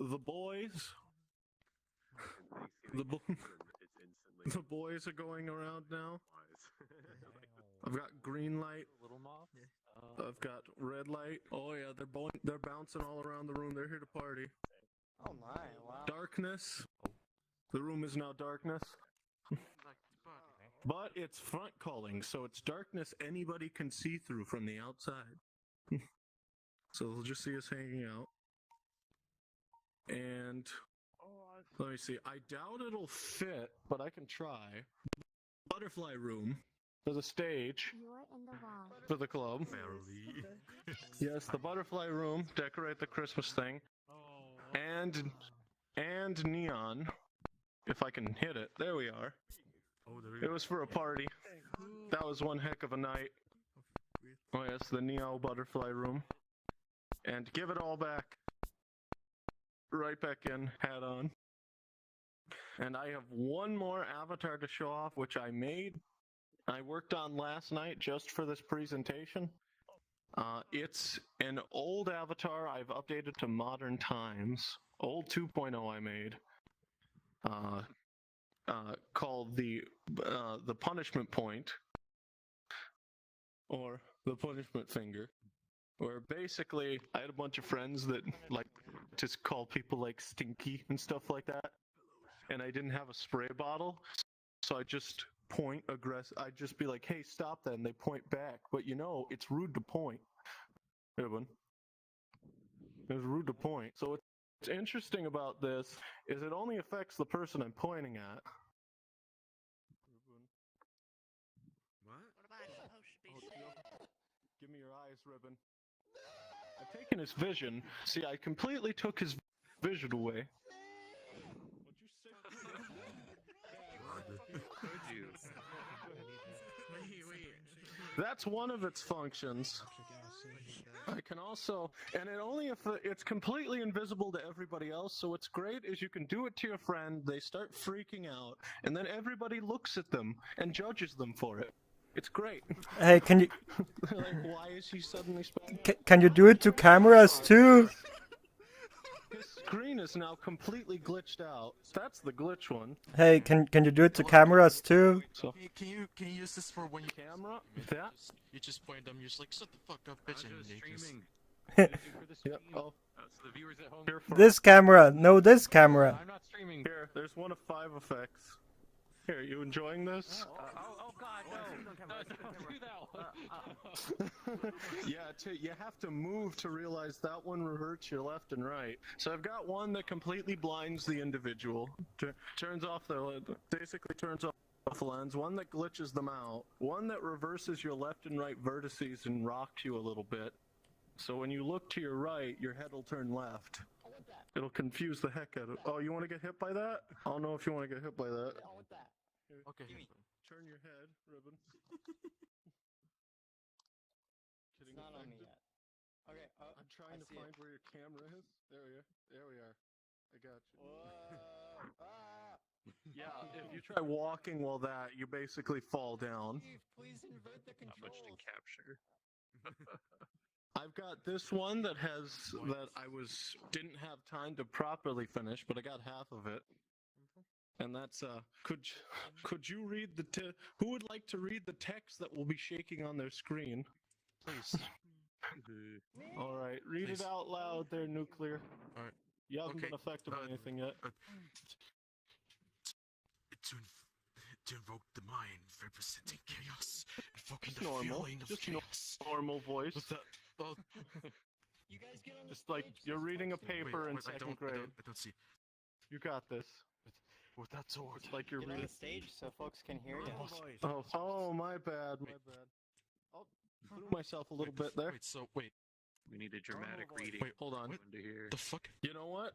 the boys. The boys are going around now. I've got green light. I've got red light. Oh yeah, they're bouncing all around the room. They're here to party. Oh my, wow. Darkness. The room is now darkness. But it's front calling, so it's darkness anybody can see through from the outside. So they'll just see us hanging out. And let me see. I doubt it'll fit, but I can try. Butterfly room for the stage. For the club. Yes, the butterfly room. Decorate the Christmas thing. And neon. If I can hit it. There we are. It was for a party. That was one heck of a night. Oh yes, the Neo butterfly room. And give it all back. Right back in, hat on. And I have one more avatar to show off, which I made. I worked on last night just for this presentation. It's an old avatar I've updated to modern times. Old 2.0 I made. Called the punishment point, or the punishment finger, where basically I had a bunch of friends that like just call people like stinky and stuff like that, and I didn't have a spray bottle, so I just point aggressive. I'd just be like, "Hey, stop that!" and they point back. But you know, it's rude to point. Everyone, it's rude to point. So what's interesting about this is it only affects the person I'm pointing at. Give me your eyes, Ribbon. I've taken his vision. See, I completely took his vision away. That's one of its functions. I can also, and it only if it's completely invisible to everybody else, so what's great is you can do it to your friend, they start freaking out, and then everybody looks at them and judges them for it. It's great. Hey, can you... Like, why is he suddenly... Can you do it to cameras too? His screen is now completely glitched out. That's the glitch one. Hey, can you do it to cameras too? So, Can you use this for when you camera? That? you just point them, you're just like, shut the fuck up, bitch, and they just... Yep. Oh. So the viewers at home. Here for This camera, no, this camera. I'm not streaming. Here, there's one of 5 effects. Here, you enjoying this? Oh God, no! Don't do that one. Yeah, you have to move to realize that one reverts your left and right. So I've got one that completely blinds the individual, turns off basically turns off the lens. One that glitches them out. One that reverses your left and right vertices and rocks you a little bit. So when you look to your right, your head will turn left. It'll confuse the heck out of. Oh, you want to get hit by that? I don't know if you want to get hit by that. I want that. Here, Okay. turn your head, Ribbon. It's not on me yet. Okay, I'm trying to find where your camera is. There we are. There we are. I got you. Yeah, if you try walking while that, you basically fall down. Please invert the controls. Not much to capture. I've got this one that didn't have time to properly finish, but I got half of it. And that's could you read who would like to read the text that will be shaking on their screen? Please. All right, read Please. it out loud there, Nuclear. All right. You haven't Okay, been affected by anything yet. To invoke the mind representing chaos, invoking Just the normal, feeling of just chaos. normal voice. What's that? Oh, You guys get on the Just like stage, you're this reading a fucking- paper in I second don't, grade. I don't see. You got this. With that sword. It's like you're Get on reading. the stage so folks can hear you. Oh, my bad, my bad. I'll threw myself a little bit there. Wait. We need a dramatic reading. Wait, hold on. To hear. The fuck? You know what?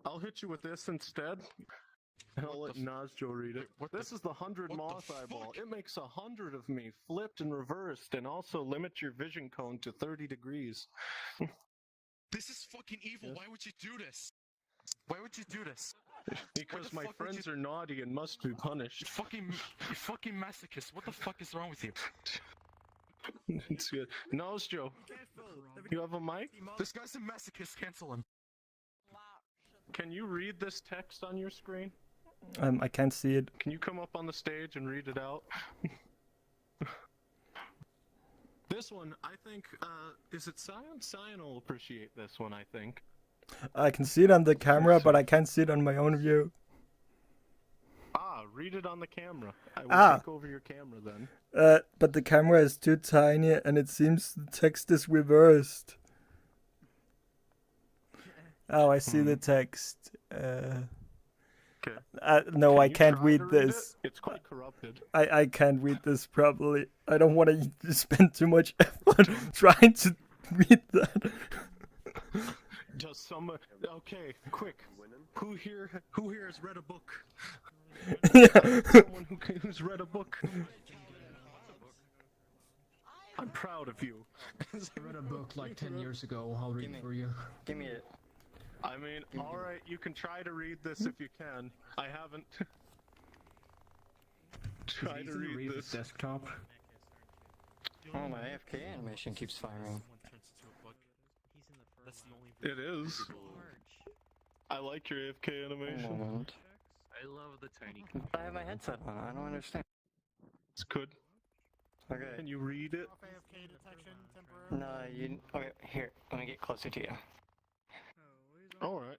I'll hit you with this instead. And I'll let Nazjo read it. This is the 100 what the moth eyeball. fuck? It makes 100 of me, flipped and reversed, and also limits your vision cone to 30 degrees. This is fucking evil. Yes. Why would you do this? Why would you do this? Because the my fuck would friends are naughty and must be You punished. fucking masochist. What the fuck is wrong with you? It's good. Nazjo, you have a mic? This guy's a masochist. Cancel him. can you read this text on your screen? I can't see it. Can you come up on the stage and read it out? This one, I think, is it Cyan? Cyan will appreciate this one, I think. I can see it on the camera, but I can't see it on my own view. Ah, read it on the camera. I will Ah. take over your camera then. But the camera is too tiny, and it seems the text is reversed. Oh, I see the text. Okay. No, Can I you can't try read to read this. it? It's quite corrupted. I can't read this properly. I don't want to spend too much effort trying to read that. Does someone? Okay, quick. Who here has read a book? Yeah. Someone who's read a book. I'm proud of you. I read a book like 10 years ago. I'll read it for you. Give me it. I mean, alright, you can try to read this if you can. I haven't. Try to read this. Desktop. Oh, my AFK animation keeps firing. It is. I like your AFK animation. Moment. I love the tiny. I have my headset on. I don't understand. It's good. Okay. Can you read it? No, you. Okay, here. Let me get closer to you. Alright.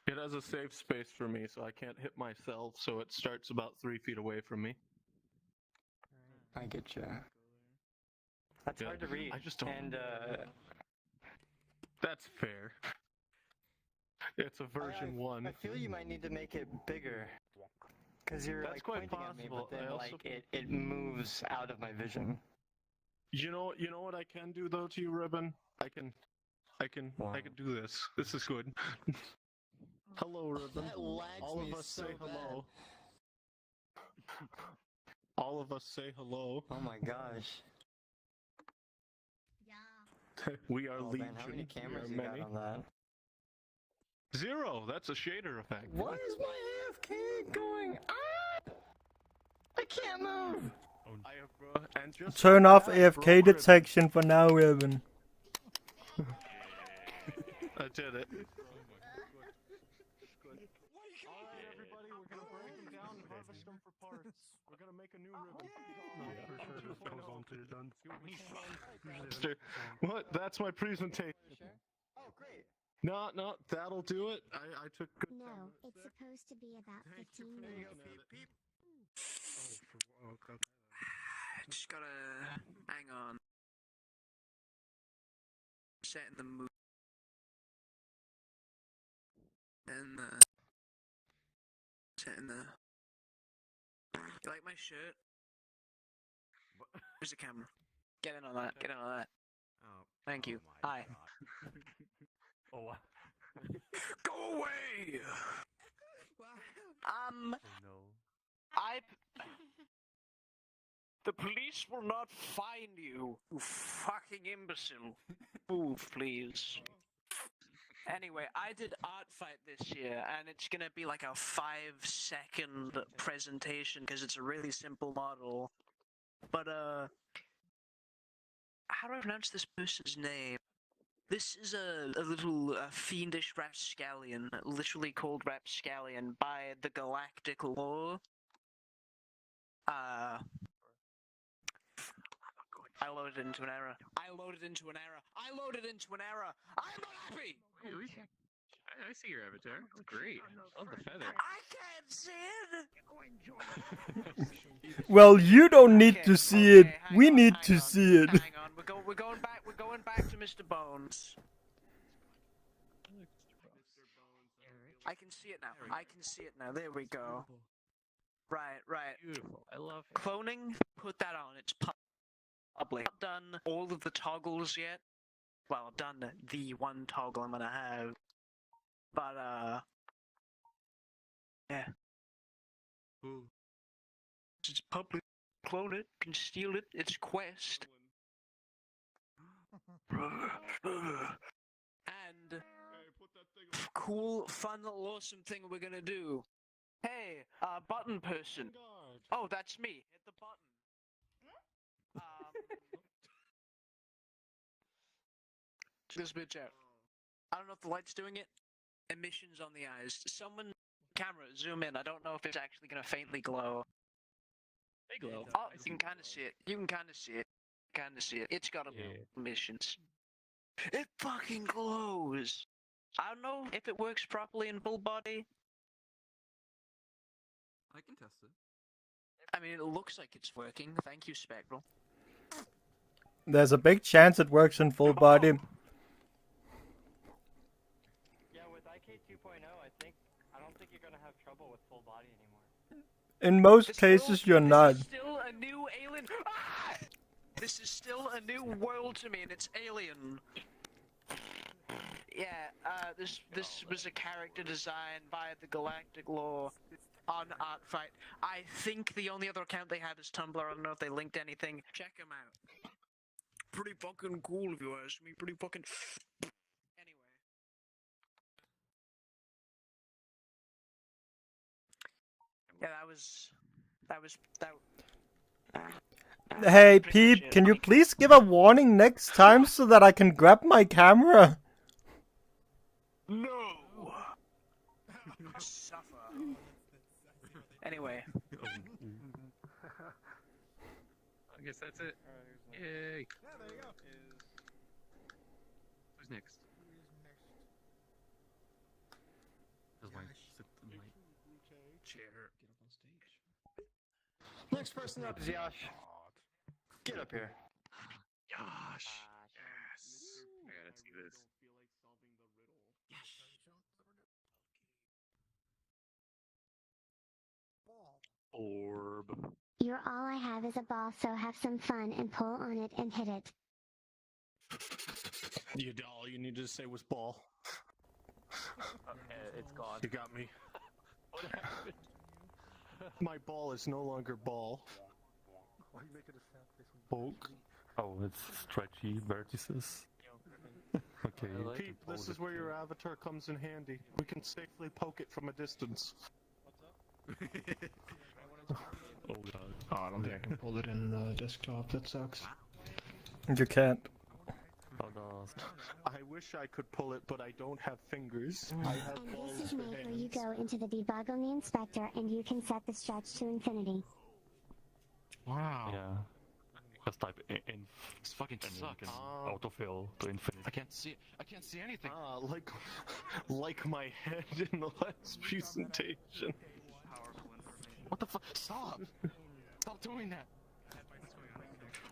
It has a safe space for me, so I can't hit myself, so it starts about 3 feet away from me. I get you. That's Yeah, hard to read. I just don't- And That's fair. It's a version 1. I feel you might need to make it bigger. Cause you're That's like quite pointing at me, possible. but then I also- like it moves out of my vision. You know what I can do though to you, Ribbon? I can do this. This is good. Hello, Ribbon. That lags All me of us so say bad. hello. All of us say hello. Oh my gosh. We are Oh, legion. man, how many cameras we you are got many. on that? 0. That's a shader effect. Why is my AFK going up? I can't move. I have, and just Turn like off that, AFK bro, Ribbon. detection for now, Evan. I did it. Alright, everybody, we're gonna break them down and harvest them for parts. We're gonna make a new ribbon. What? That's my presentation. Oh great. No, that'll do it. I took good No, time. it's supposed to be about 15 There you minutes. go. Just gotta hang on. Setting the mood. And setting the. You like my shirt? Where's the camera? Get in on that. Get in on that. Oh, Thank you. Hi. Oh, what? Go away. Oh no. The police will not find you, you fucking imbecile. Move, please. Anyway, I did Art Fight this year, and it's gonna be like a 5-second presentation because it's a really simple model. But, how do I pronounce this person's name? This is a little fiendish rapscallion, literally called Rapscallion by the Galactic Law. I loaded into an error. I loaded into an error. I'm not happy! I see your avatar. It's great. I love the feather. I can't see it! Well, you don't need Okay, to see it. hang We on, need hang to on, see it. Hang on, we're going back to Mr. Bones. I can see it now. There we go. Right. Beautiful. I love it. Cloning, put that on. It's public. I've done all of the toggles yet. Well, I've done the one toggle I'm gonna have. But, yeah. It's public. Clone it, can steal it. It's quest. And cool, fun, awesome thing we're gonna do. Hey, button person. Oh, that's me. Hit the button. Check this bitch out. I don't know if the light's doing it. Emissions on the eyes. Someone, camera, zoom in. I don't know if it's actually gonna faintly glow. They glow. Oh, you can kind of see it. You can kind of see it. Kind of see it. It's got emissions. It fucking glows. I don't know if it works properly in full body. I can test it. I mean, it looks like it's working. Thank you, Spectral. There's a big chance it works in full body. Yeah, with IK 2.0, I don't think you're gonna have trouble with full body anymore. In most This cases, world- you're not. This is still a new alien. Ah! This is still a new world to me, and it's alien. Yeah, this was a character design by the Galactic Lore on Artfight. I think the only other account they have is Tumblr. I don't know if they linked anything. Check them out. Pretty fucking cool, if you ask me. Pretty fucking. Anyway. Yeah, that. Hey, pretty much Pete, it. can you please give a warning next time so that I can grab my camera? No. Suffer. Anyway. I guess that's it. Yay. Yeah, there you go. Who's next? Does my sit in my chair get up on stage? Next person up is Yash. Get up here. Gosh. Yes. I gotta see this. Orb. You're all I have is a ball, so have some fun and pull on it and hit it. All you needed to say was ball. Okay, it's gone. You got me. What happened? My ball is no longer ball. Bulk. Oh, it's stretchy vertices. Okay. Pete, this is where your avatar comes in handy. We can safely poke it from a distance. Oh god. Oh, I don't think I can pull it in the desktop. That sucks. You can't. Oh god. I wish I could pull it, but I don't have fingers. I have And balls this is for made where you hands. go into the debug on the inspector and you can set the stretch to infinity. Wow. Yeah. Just type in This fucking and you sucks. can autofill to infinity. I can't see. I can't see anything. Like my head in the last presentation. What the fuck? Stop! Stop doing that!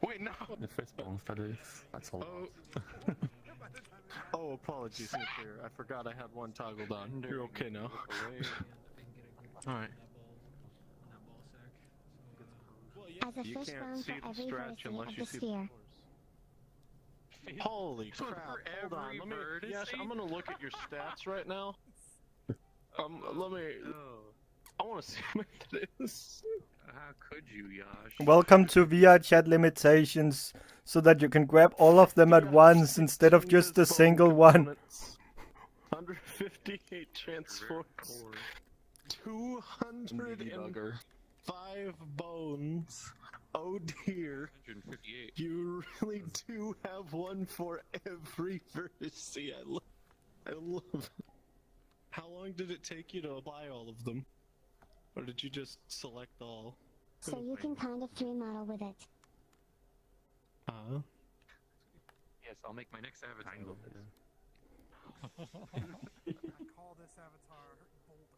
Wait, no! The first bones, that is. That's all. Oh, apologies, Nuclear. I forgot I had one toggled on. You're okay now. Alright. As a You fish can't bone see for the every stretch vertex unless of you the see sphere. Holy For crap! Hold on. every Let me. vertex? Yes, I'm gonna look at your stats right now. Let me. I want to see how many that is. How could you, Yash? Welcome to VRChat limitations, so that you can grab all of them at once instead of just a single one. 158 transforms. 205 bones. Oh dear. 158. You really do have one for every verse. I love it. How long did it take you to apply all of them? Or did you just select all? So you can kind of 3 model with it. Yes, I'll make my next avatar. I call this avatar Boulder.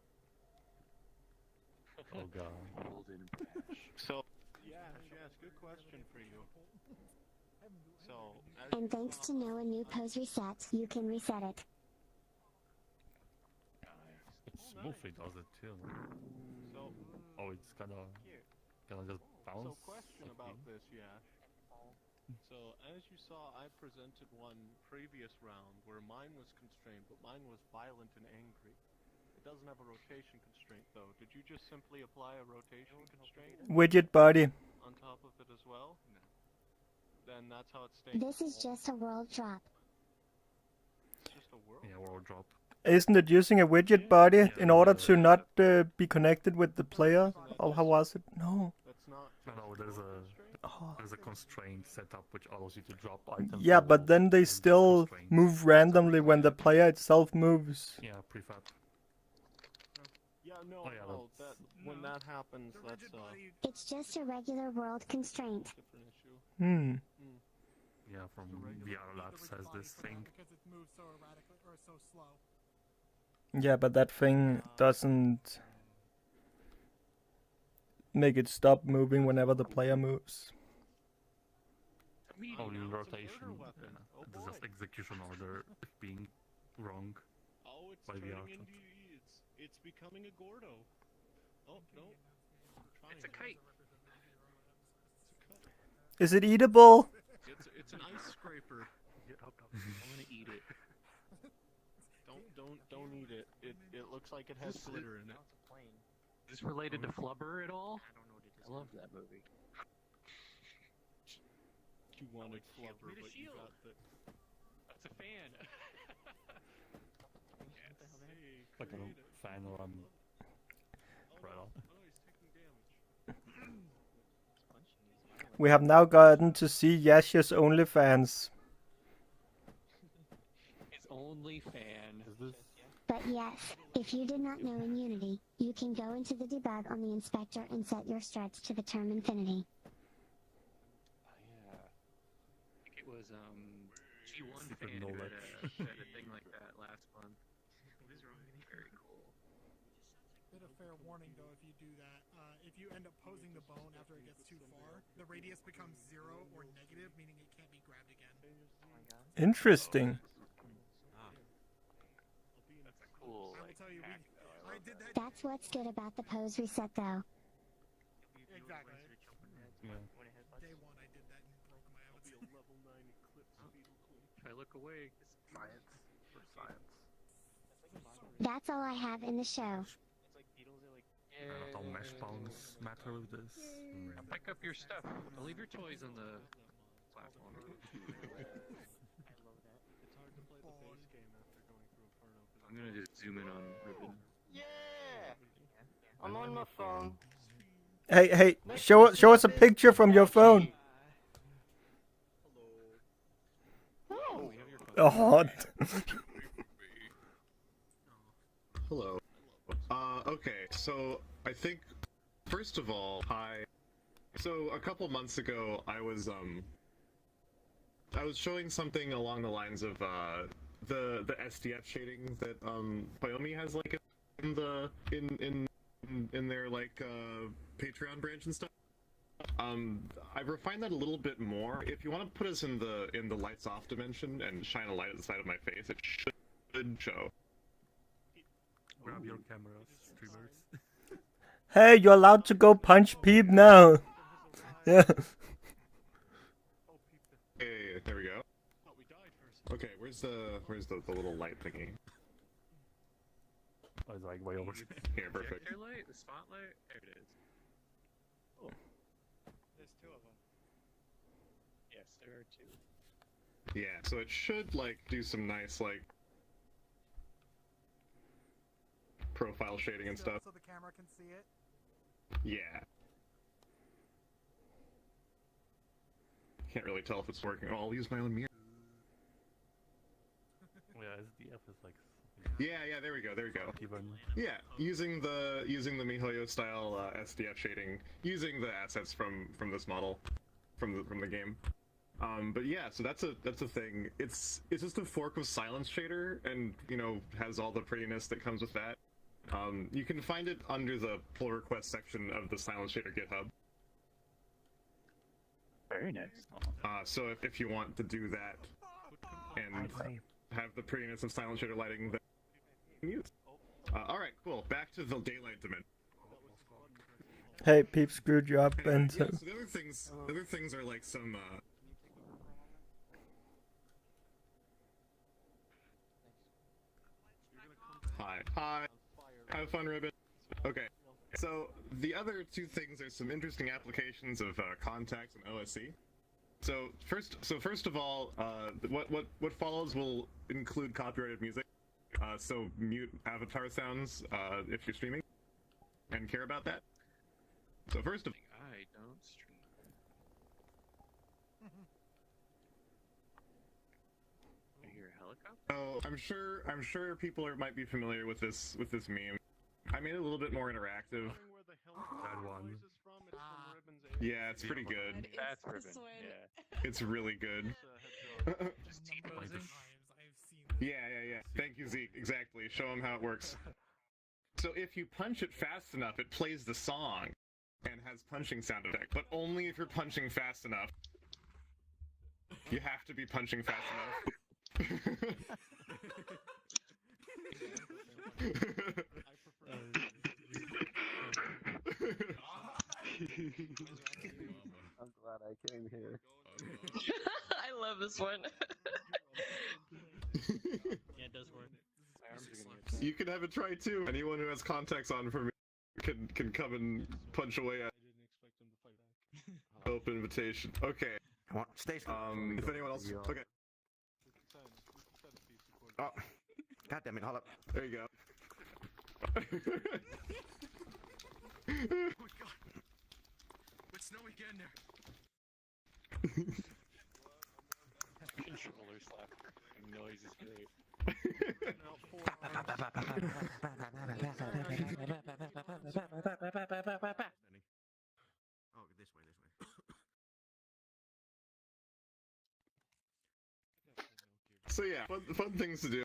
Oh god. Golden So, yes, good question for you. So, And thanks to know a new pose reset, you can reset it. It smoothly does it too. So, Oh, it's kinda just bounce. So question like about me. this, Yash. So as you saw, I presented one previous round where mine was constrained, but mine was violent and angry. It doesn't have a rotation constraint though. Did you just simply apply a rotation constraint Widget body. on top of it as well? No. Then that's how it stays. This is just a world drop. It's just a world. Yeah, world drop. Isn't it using a widget body in order to not be connected with the player? Oh, how was it? No. That's not. No, there's a There's a constraint setup which allows you to drop items. Yeah, below but then they the still constraint. move randomly when the player itself moves. Yeah, prefab. Yeah, no, Oh, yeah, no, that's- when that happens, that's It's just a regular world constraint. different issue. Hmm. Yeah, from VRLab says this thing. Because it moves so erratically or so slow. Yeah, but that thing doesn't make it stop moving whenever the player moves. Only rotation. weapon. Oh, There's just boy. execution order being wrong. Oh, it's By turning VRChat. into it's becoming a Gordo. Oh no, It's a kite. Is it eatable? It's an ice scraper. I'm gonna eat it. Don't eat it. It looks like it has glitter in it. Is this related to Flubber at all? I love that movie. You wanted flubber, Made a but you shield. got the. That's a fan. Hey, Like a creative. fan or I'm right on. Oh, he's taking damage. We have now gotten to see Yasha's OnlyFans. His only fan. Is this? But yes, if you did not know in Unity, you can go into the debug on the inspector and set your struts to the term infinity. Yeah. I think it was G1 Super fan who knowledge. had a thing like that last month. Very cool. Bit of fair warning though if you do that. If you end up posing the bone after it gets too far, the radius becomes 0 or negative, meaning it can't be grabbed again. Interesting. That's a cool. I will tell you, I did that. That's what's good about the pose reset though. Exactly. Yeah. Day one, I did that and broke my I'll be a level 9 eclipse beetle. If I look away, Science. For science. That's all I have in the show. Not all mesh bones matter with this. Now pick up your stuff. Don't leave your toys on the platform. It's hard to play the base game after going through a porno. I'm gonna just zoom in on Ribbon. I'm on my phone. Hey, show us a picture from your phone. Oh, we have your phone. Oh, Hello. Okay, so I think first of all, so a couple months ago I was showing something along the lines of the Sdf shading that Biomi has like in their like Patreon branch and stuff. I refined that a little bit more. If you want to put us in the lights off dimension and shine a light at the side of my face, it should show. Grab your cameras, streamers. hey, you're allowed to go punch Peep now. Yeah. Hey, there we go. Oh, we died first. Okay, where's the little light thingy? I was like way over. Here, perfect. Projector light, the spotlight. There it is. There's two of them. Yes, there are two. Yeah, so it should like do some nice like profile shading and stuff. So the camera can see it. Yeah. Can't really tell if it's working. Oh, I'll use my own mirror. Yeah, SDF is like Yeah, there we go. even. Yeah, using the MiHoYo style SDF shading, using the assets from this model, from the game. But yeah, so that's a thing. It's just a fork of Silence shader, and has all the prettiness that comes with that. You can find it under the pull request section of the Silence shader GitHub. Very nice. So if you want to do that and have the prettiness of Silence shader lighting, that you can use. All right, cool. Back to the daylight dimension. Hey, Peep screwed you up, and Yeah, so the other things are like some. Hi. Have fun, Ribbon. Okay. So the other two things are some interesting applications of contacts and OSC. So first of all, what follows will include copyrighted music. So mute avatar sounds if you're streaming and care about that. So first of I don't stream. So I'm sure people might be familiar with this meme. I made it a little bit more interactive. That one. Yeah, it's pretty good. That's ribbon. Yeah. It's really good. Just times I've seen Yeah. Thank you, Zeke. Exactly. Show him how it works. So if you punch it fast enough, it plays the song and has punching sound effect, but only if you're punching fast enough. You have to be punching fast enough. I'm glad I came here. I love this one. Yeah, it does work. You can have a try too. Anyone who has contacts on for me can come and punch away at. Open invitation. Okay. Come on, stay strong. If anyone else, okay. Oh, God damn it! Hold up. There you go. Oh my God! It's snowy again there. Controller slap. The noise is great. Oh, this way. So yeah, fun things to do.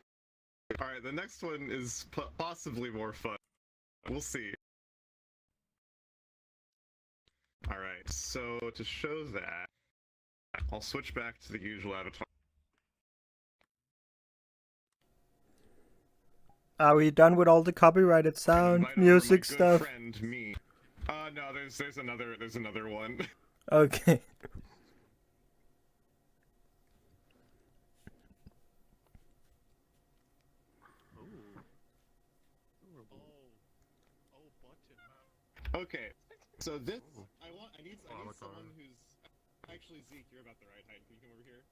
All right, the next one is possibly more fun. We'll see. All right, so to show that, I'll switch back to the usual avatar. Are we done with all the copyrighted sound, Invite over music my good stuff? Friend, me. No, there's another one. Okay. Okay, so this I need someone who's actually Zeke. You're about the right height. Can you come over here?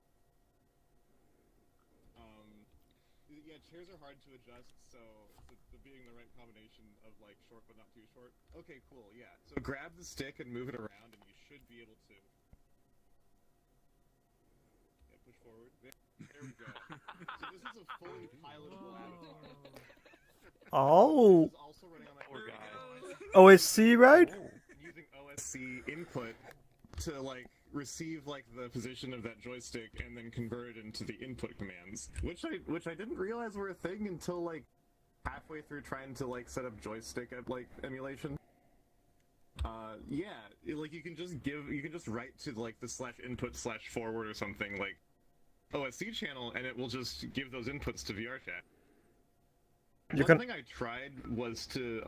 Yeah, chairs are hard to adjust, so the being the right combination of like short but not too short. Okay, cool. Yeah. So grab the stick and move it around, and you should be able to. Yeah, push forward. There we go. So this is a fully pilotable avatar. Oh. This is also running on my OSC, right? Using OSC input to like receive like the position of that joystick and then convert it into the input commands, which I didn't realize were a thing until like halfway through trying to like set up joystick like emulation. Like you can just write to like the /input/forward or something like OSC channel, and it will just give those inputs to VRChat. One thing I tried was to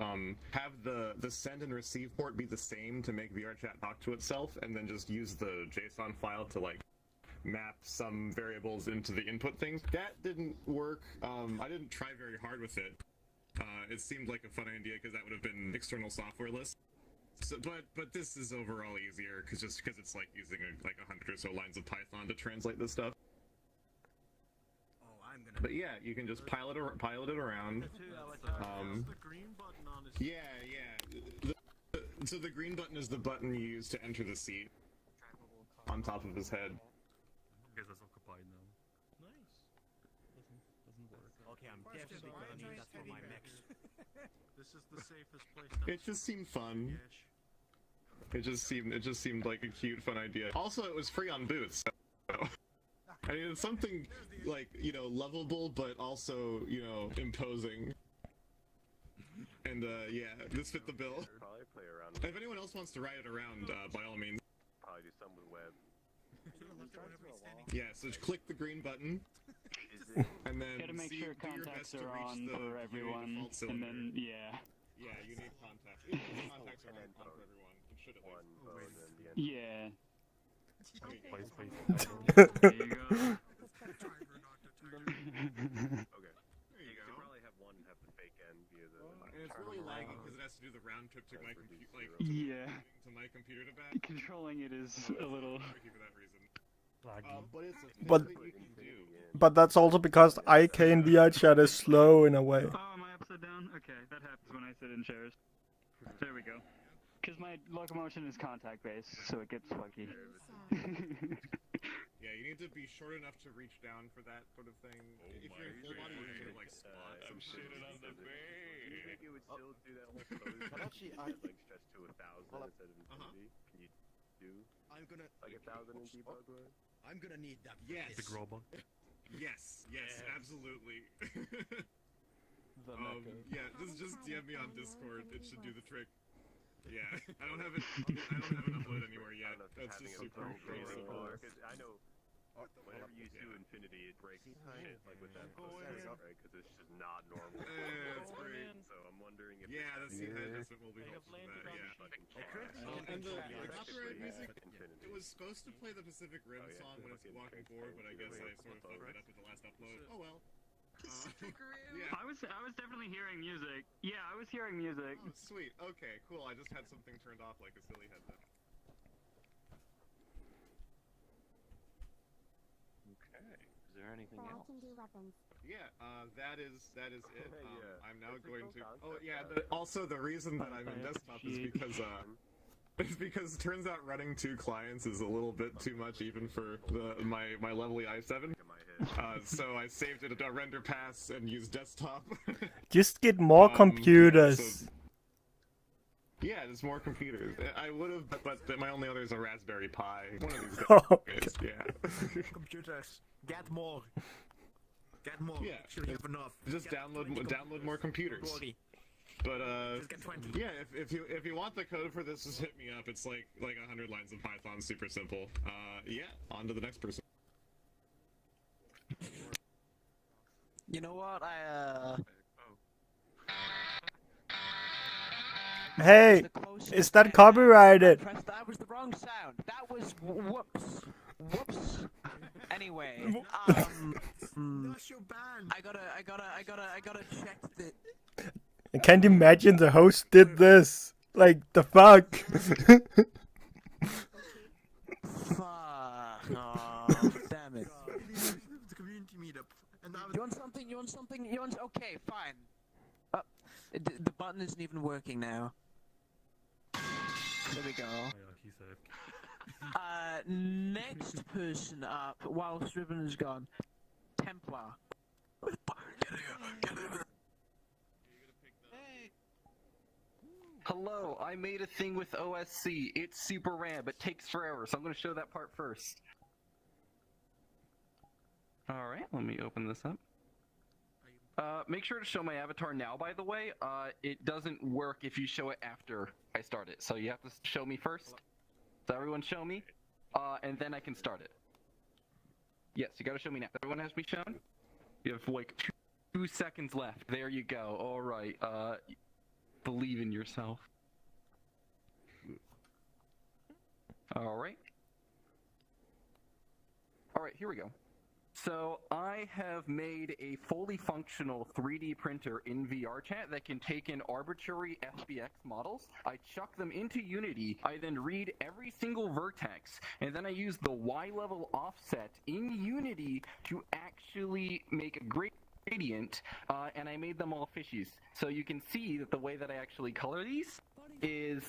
have the send and receive port be the same to make VRChat talk to itself, and then just use the JSON file to like map some variables into the input things. That didn't work. I didn't try very hard with it. It seemed like a fun idea because that would have been external software list. So, but this is overall easier because it's like using like 100 or so lines of Python to translate this stuff. But yeah, you can just pilot it around. So the green button is the button you use to enter the seat on top of his head. I guess that's occupied now. Nice. Doesn't work. Okay, I'm definitely gonna need that for my mix. This is the safest place. It just seemed fun. It just seemed like a cute, fun idea. Also, it was free on Boots. So. I mean, it's something, like, you know, lovable, but also, you know, imposing. And, yeah, this fit the bill. Probably play around. If anyone else wants to ride it around, by all means. Probably do some with web. Yeah, so just click the green button. And then gotta make sure contacts are on for everyone, and then, yeah. Yeah, you need contacts. Contacts are on for everyone. It should at least. Yeah. Please. There you go. Okay. You could probably have one have the fake end via the. And it's really laggy because it has to do the round trip to my computer, like Yeah. to my computer to back. Controlling it is a little. For that reason. But it's a thing But that you can do. but that's also because IK in VRChat is slow in a way. Oh, am I upside down? Okay, that happens when I sit in chairs. There we go. Because my locomotion is contact based, so it gets funky. Yeah, you need to be short enough to reach down for that sort of thing. If you're in full body, you can sort of like squat. I'm shitting on the bed. Do you think it would still do that whole pose? Actually, like stretch to 1,000 instead of infinity? Can you do? I'm gonna like 1,000 in debug mode? I'm gonna need that. Yes. Big robot. Yes, absolutely. Yeah, just DM me on Discord. It should do the trick. Yeah, I don't have it uploaded anywhere yet. That's just super simple. I know whenever you do infinity, it breaks shit like with that pose, right? Because it's just not normal. That's great. So I'm wondering if the Scythe adjustment will be helpful for that. Yeah. And the copyright music, it was supposed to play the Pacific Rim song when it's walking forward, but I guess I sort of fucked it up with the last upload. Oh well. I was definitely hearing music. Yeah, I was hearing music. Oh, sweet. Okay, cool. I just had something turned off like a silly headset. Okay. Is there anything But I else? can do weapons. Yeah, that is it. Yeah. I'm now It's a going cool to. concept, Oh yeah. Also, the reason that I'm in desktop is because it turns out running 2 clients is a little bit too much even for my lovely i7. So I saved it a render pass and used desktop. Just get more computers. Yeah, there's more computers. I would have, but my only other is a Raspberry Pi. One of these guys. Yeah. computers. Get more. Get more. Yeah. Sure you have enough. Just download more computers. But yeah, if you want the code for this, just hit me up. It's like 100 lines of Python, super simple. Yeah, on to the next person. You know what? Hey, is that copyrighted? That was the wrong sound. That was whoops. Anyway, That's your band. I gotta check the. I can't imagine the host did this. Like, the fuck? Fuck. Oh, damn it. The community meetup. And You want something? Okay, fine. The button isn't even working now. There we go. Oh yeah, he's saved. Next person up, whilst Ribbon is gone. Templar. Get here. Hello, I made a thing with OSC. It's super RAM, but takes forever, so I'm going to show that part first. Alright, let me open this up. Make sure to show my avatar now, by the way. It doesn't work if you show it after I start it, so you have to show me first. So everyone show me, and then I can start it. Yes, you gotta show me now. Everyone has me shown? You have like 2 seconds left. There you go. Alright, believe in yourself. Alright. Alright, here we go. So I have made a fully functional 3D printer in VRChat that can take in arbitrary FBX models. I chuck them into Unity. I then read every single vertex, and then I use the Y-level offset in Unity to actually make a gradient, and I made them all fishies. So you can see that the way that I actually color these is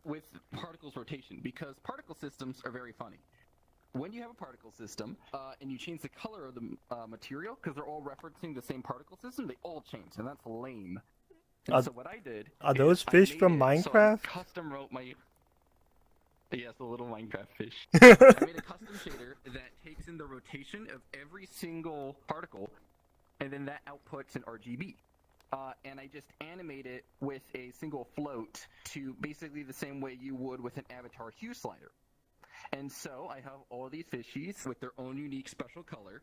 with particles rotation, because particle systems are very funny. When you have a particle system, and you change the color of the material, because they're all referencing the same particle system, they all change, and that's lame. And so what I did... Are those fish from Minecraft? So I custom wrote my... Yes, the little Minecraft fish. I made a custom shader that takes in the rotation of every single particle, and then that outputs an RGB. And I just animate it with a single float to basically the same way you would with an avatar hue slider. And so I have all these fishies with their own unique special color,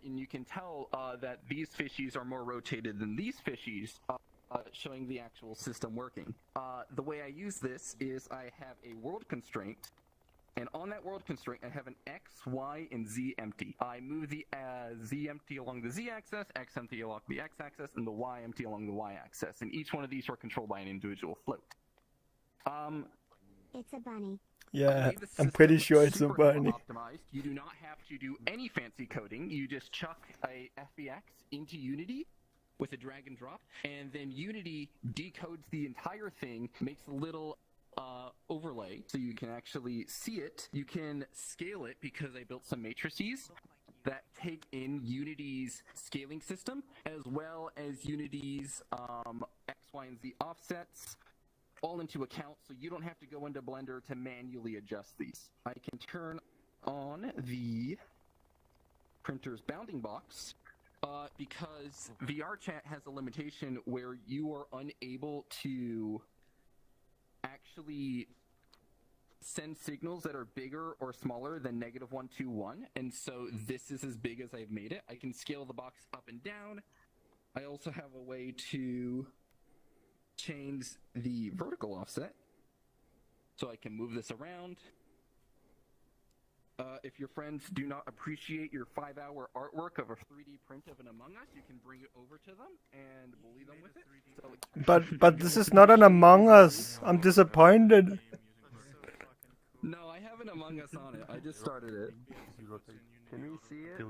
and you can tell that these fishies are more rotated than these fishies, showing the actual system working. The way I use this is I have a world constraint, and on that world constraint I have an X, Y, and Z empty. I move the Z empty along the Z axis, X empty along the X axis, and the Y empty along the Y axis, and each one of these are controlled by an individual float. It's a bunny. Yeah, I'm pretty sure it's a bunny. Optimized. You do not have to do any fancy coding. You just chuck a FBX into Unity, with a drag and drop, and then Unity decodes the entire thing, makes a little overlay so you can actually see it. You can scale it because I built some matrices that take in Unity's scaling system, as well as Unity's X, Y, and Z offsets, all into account, so you don't have to go into Blender to manually adjust these. I can turn on the printer's bounding box, because VRChat has a limitation where you are unable to actually send signals that are bigger or smaller than -121, and so this is as big as I've made it. I can scale the box up and down. I also have a way to change the vertical offset, so I can move this around. If your friends do not appreciate your 5-hour artwork of a 3D print of an Among Us, you can bring it over to them and bully them with it. So But this is not an Among Us. I'm disappointed. no, I have an Among Us on it. I just started it. Can we see it?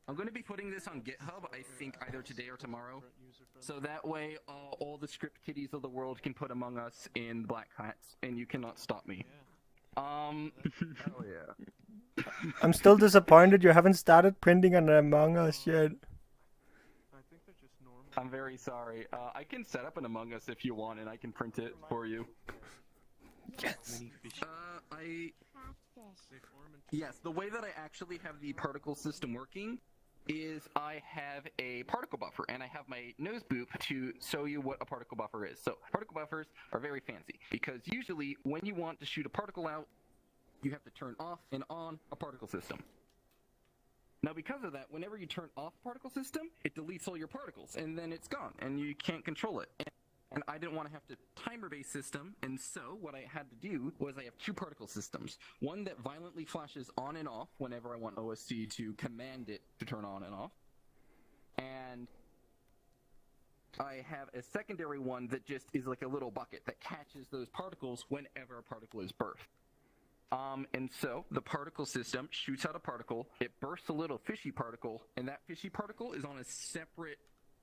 I'm going to be putting this on GitHub, I think either today or tomorrow. So that way, all the script kiddies of the world can put Among Us in Black Hats, and you cannot stop me. Hell yeah. I'm still disappointed you haven't started printing an Among Us yet. I'm very sorry. I can set up an Among Us if you want, and I can print it for you. Yes. Yes, the way that I actually have the particle system working is I have a particle buffer, and I have my nose boop to show you what a particle buffer is. So particle buffers are very fancy, because usually when you want to shoot a particle out, you have to turn off and on a particle system. Now because of that, whenever you turn off the particle system, it deletes all your particles, and then it's gone, and you can't control it. And I didn't want to have to timer-based system, and so what I had to do was I have two particle systems. One that violently flashes on and off whenever I want OSC to command it to turn on and off. And I have a secondary one that just is like a little bucket that catches those particles whenever a particle is birthed. And so the particle system shoots out a particle, it bursts a little fishy particle, and that fishy particle is on a separate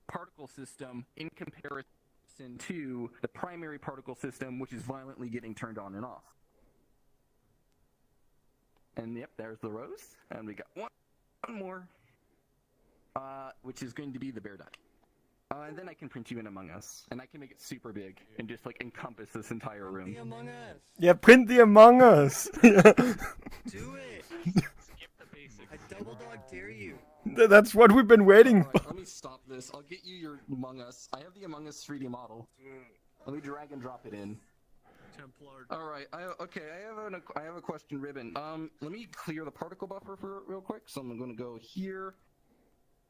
particle system in comparison to the primary particle system, which is violently getting turned on and off. And yep, there's the rose, and we got one more, which is going to be the bear duck. And then I can print you in Among Us, and I can make it super big and just like encompass this entire room. The Among Us. Yeah, print the Among Us. Do it. Skip the basics. I double dog dare you. That's what we've been waiting for. Let me stop this. I'll get you your Among Us. I have the Among Us 3D model. Let me drag and drop it in. Templar. All right. I have a question, Ribbon. Let me clear the particle buffer for real quick. So I'm going to go here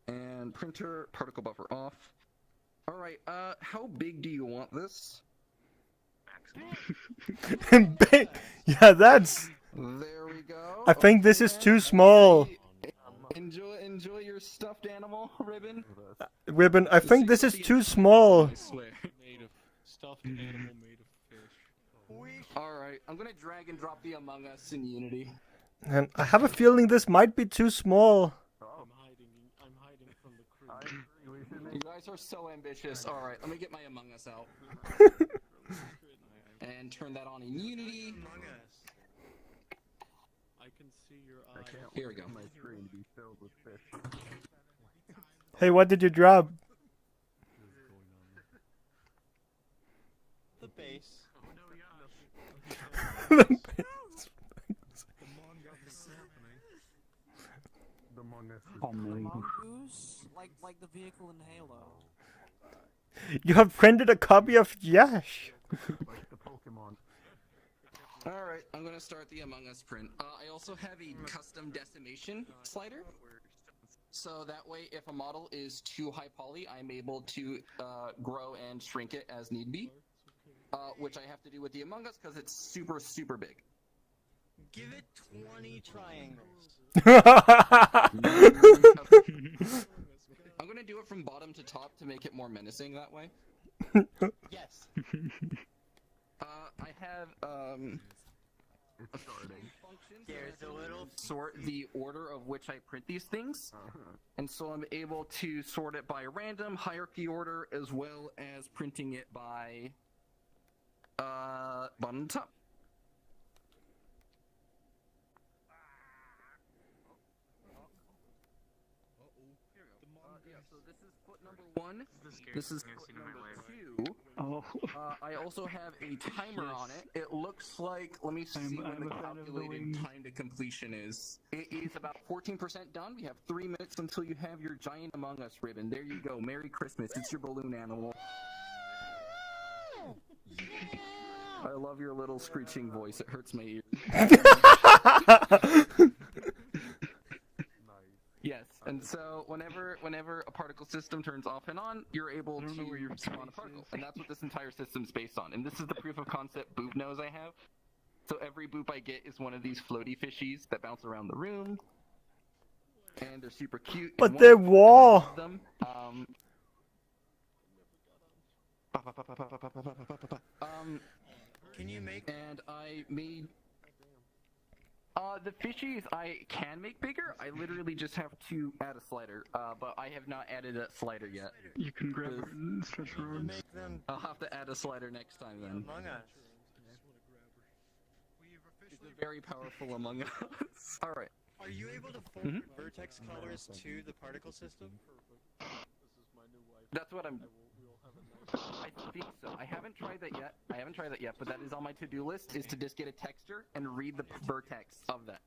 and printer particle buffer off. All right. How big do you want this? Big. Yeah, that's. There we go. I think this is too small. Enjoy your stuffed animal, Ribbon. Ribbon, I think this is too small. I swear. Made of stuffed animal made of fish. Alright, I'm gonna drag and drop the Among Us in Unity. And I have a feeling this might be too small. I'm hiding from the crew. You guys are so ambitious. Alright, let me get my Among Us out. And turn that on in Unity. I can see your eyes. Here we go. My screen be filled with fish. Hey, what did you drop? The base. Oh no, yeah. The Among Us. Mongoose? Like the vehicle in Halo. You have printed a copy of Yash. Like the Pokemon. Alright, I'm gonna start the Among Us print. I also have a custom decimation slider. So that way, if a model is too high poly, I'm able to grow and shrink it as need be. Which I have to do with the Among Us because it's super, super big. Give it 20 triangles. I'm gonna do it from bottom to top to make it more menacing that way. Yes. I have, There's a little sort the order of which I print these things, and so I'm able to sort it by random hierarchy order as well as printing it by bottom to top. So this is foot number 1. This is foot number 2. Oh. I also have a timer on it. It looks like, let me see what the calculated time to completion is. It is about 14% done. We have 3 minutes until you have your giant Among Us ribbon. There you go. Merry Christmas. It's your balloon animal. I love your little screeching voice. It hurts my ears. Yes, and so whenever a particle system turns off and on, you're able to spawn a particle, and that's what this entire system's based on. And this is the proof of concept boop nose I have. So every boop I get is one of these floaty fishies that bounce around the room, and they're super cute. But they're raw. Can you make? And I made. The fishies I can make bigger. I literally just have to add a slider, but I have not added that slider yet. You can grab it and stretch around. I'll have to add a slider next time then. Among Us. It's a very powerful Among Us. Alright. Are you able to forward vertex colors to the particle system? That's what I'm... I think so. I haven't tried that yet. But that is on my to-do list, is to just get a texture and read the vertex of that.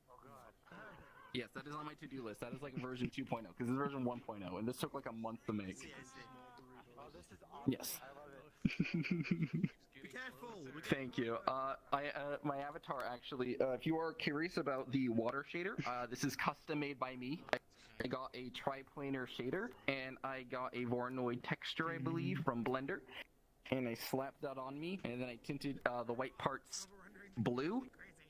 Yes, that is on my to-do list. That is like version 2.0, because this is version 1.0, and this took like a month to make. Oh, this is awesome. Yes. I love it. Be careful. Thank you. My avatar actually, if you are curious about the water shader, this is custom made by me. I got a triplanar shader, and I got a Voronoi texture, I believe, from Blender, and I slapped that on me, and then I tinted the white parts blue,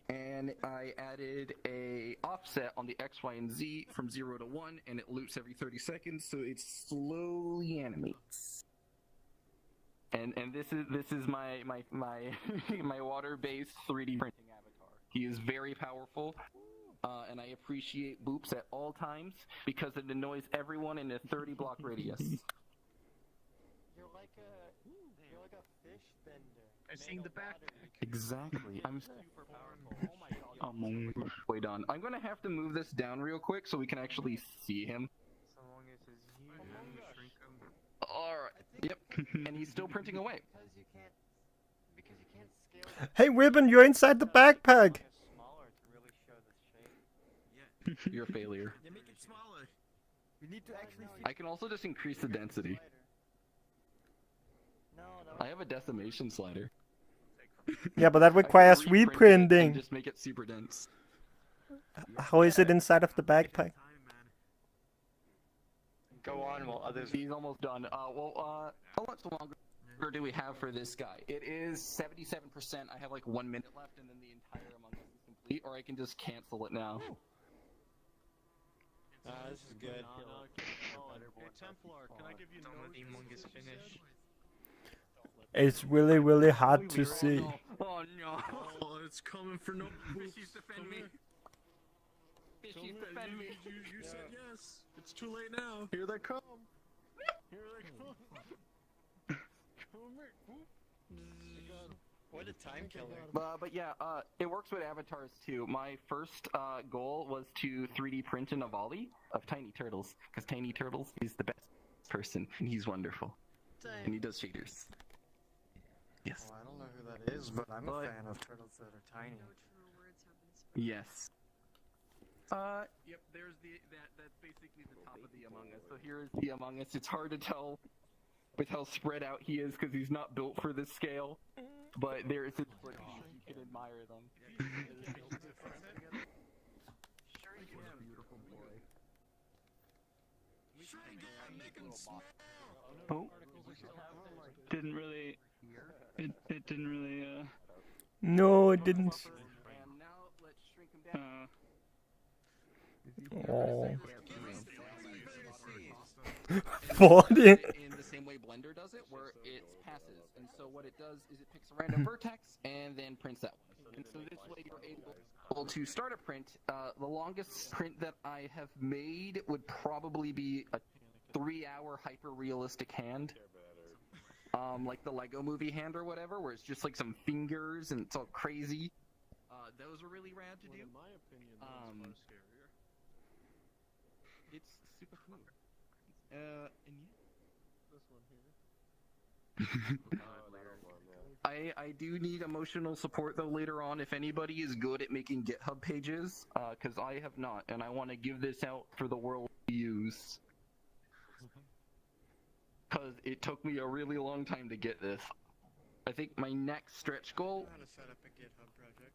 and I added a offset on the X, Y, and Z from 0 to 1, and it loops every 30 seconds, so it slowly animates. And this is my my water-based 3D printing avatar. He is very powerful. And I appreciate boops at all times because it annoys everyone in a 30-block radius. You're like a fish bender. I'm seeing the back. Exactly. I'm super powerful. Oh my god. Way done. I'm gonna have to move this down real quick so we can actually see him. Alright. Yep. And he's still printing away. Because you can't scale. Hey, Ribbon, you're inside the backpack. You're a failure. Yeah, make it smaller. We need to actually. I can also just increase the density. No. I have a decimation slider. Yeah, but that requires reprinting. Just make it super dense. How is it inside of the backpack? Go on while others. He's almost done. How much longer do we have for this guy? It is 77%. I have like 1 minute left, and then the entire Among Us is complete, or I can just cancel it now. This is good. Hey Templar, can I give you notes? Finish. It's really, really hard to see. Oh no! Oh, it's coming for no. Fishies defend me. Fishies defend me. You said yes. It's too late now. Here they come. Here they come. What a time killer. But yeah, it works with avatars too. My first goal was to 3D print an Avali of Tiny Turtles, because Tiny Turtles is the best person, and he's wonderful. And he does shaders. Yes. Well, I don't know who that is, but I'm a fan of turtles that are tiny. Yes. Yep, there's that's basically the top of the Among Us. So here's the Among Us. It's hard to tell with how spread out he is because he's not built for this scale. But there's his footage. You can admire them. Beautiful boy. Oh. Didn't really. It didn't really. No, it didn't. And now let's shrink him down. Oh. 40. In the same way Blender does it, where it passes. And so what it does is it picks a random vertex and then prints that one. And so this way you're able to start a print. The longest print that I have made would probably be a 3-hour hyper-realistic hand. Like the Lego movie hand or whatever, where it's just like some fingers and it's all crazy. Those are really rad to do. In my opinion, that's far scarier. It's super cool. And This one here. I do need emotional support though later on if anybody is good at making GitHub pages, because I have not, and I want to give this out for the world to use. Because it took me a really long time to get this. I think my next stretch goal... How to set up a GitHub project.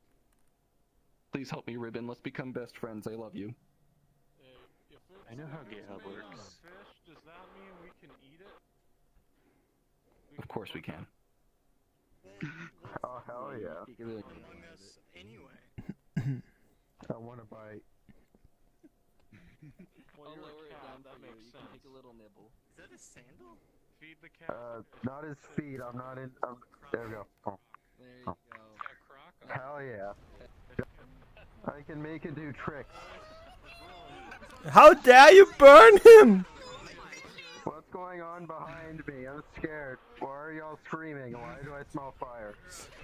Please help me, Ribbon. Let's become best friends. I love you. I know how GitHub works. Fish, does that mean we can eat it? Of course we can. Oh, hell yeah. Among Us anyway. I want to bite. Well, I'll you're lower a it cat, down that for you. makes You sense. can take a little nibble. Is that a sandal? Feed the cat. Not his feet. I'm not in. There we go. Oh. There you go. Hell yeah. I can make it do tricks. How dare you burn him? What's going on behind me? I'm scared. Why are y'all screaming? Why do I smell fire?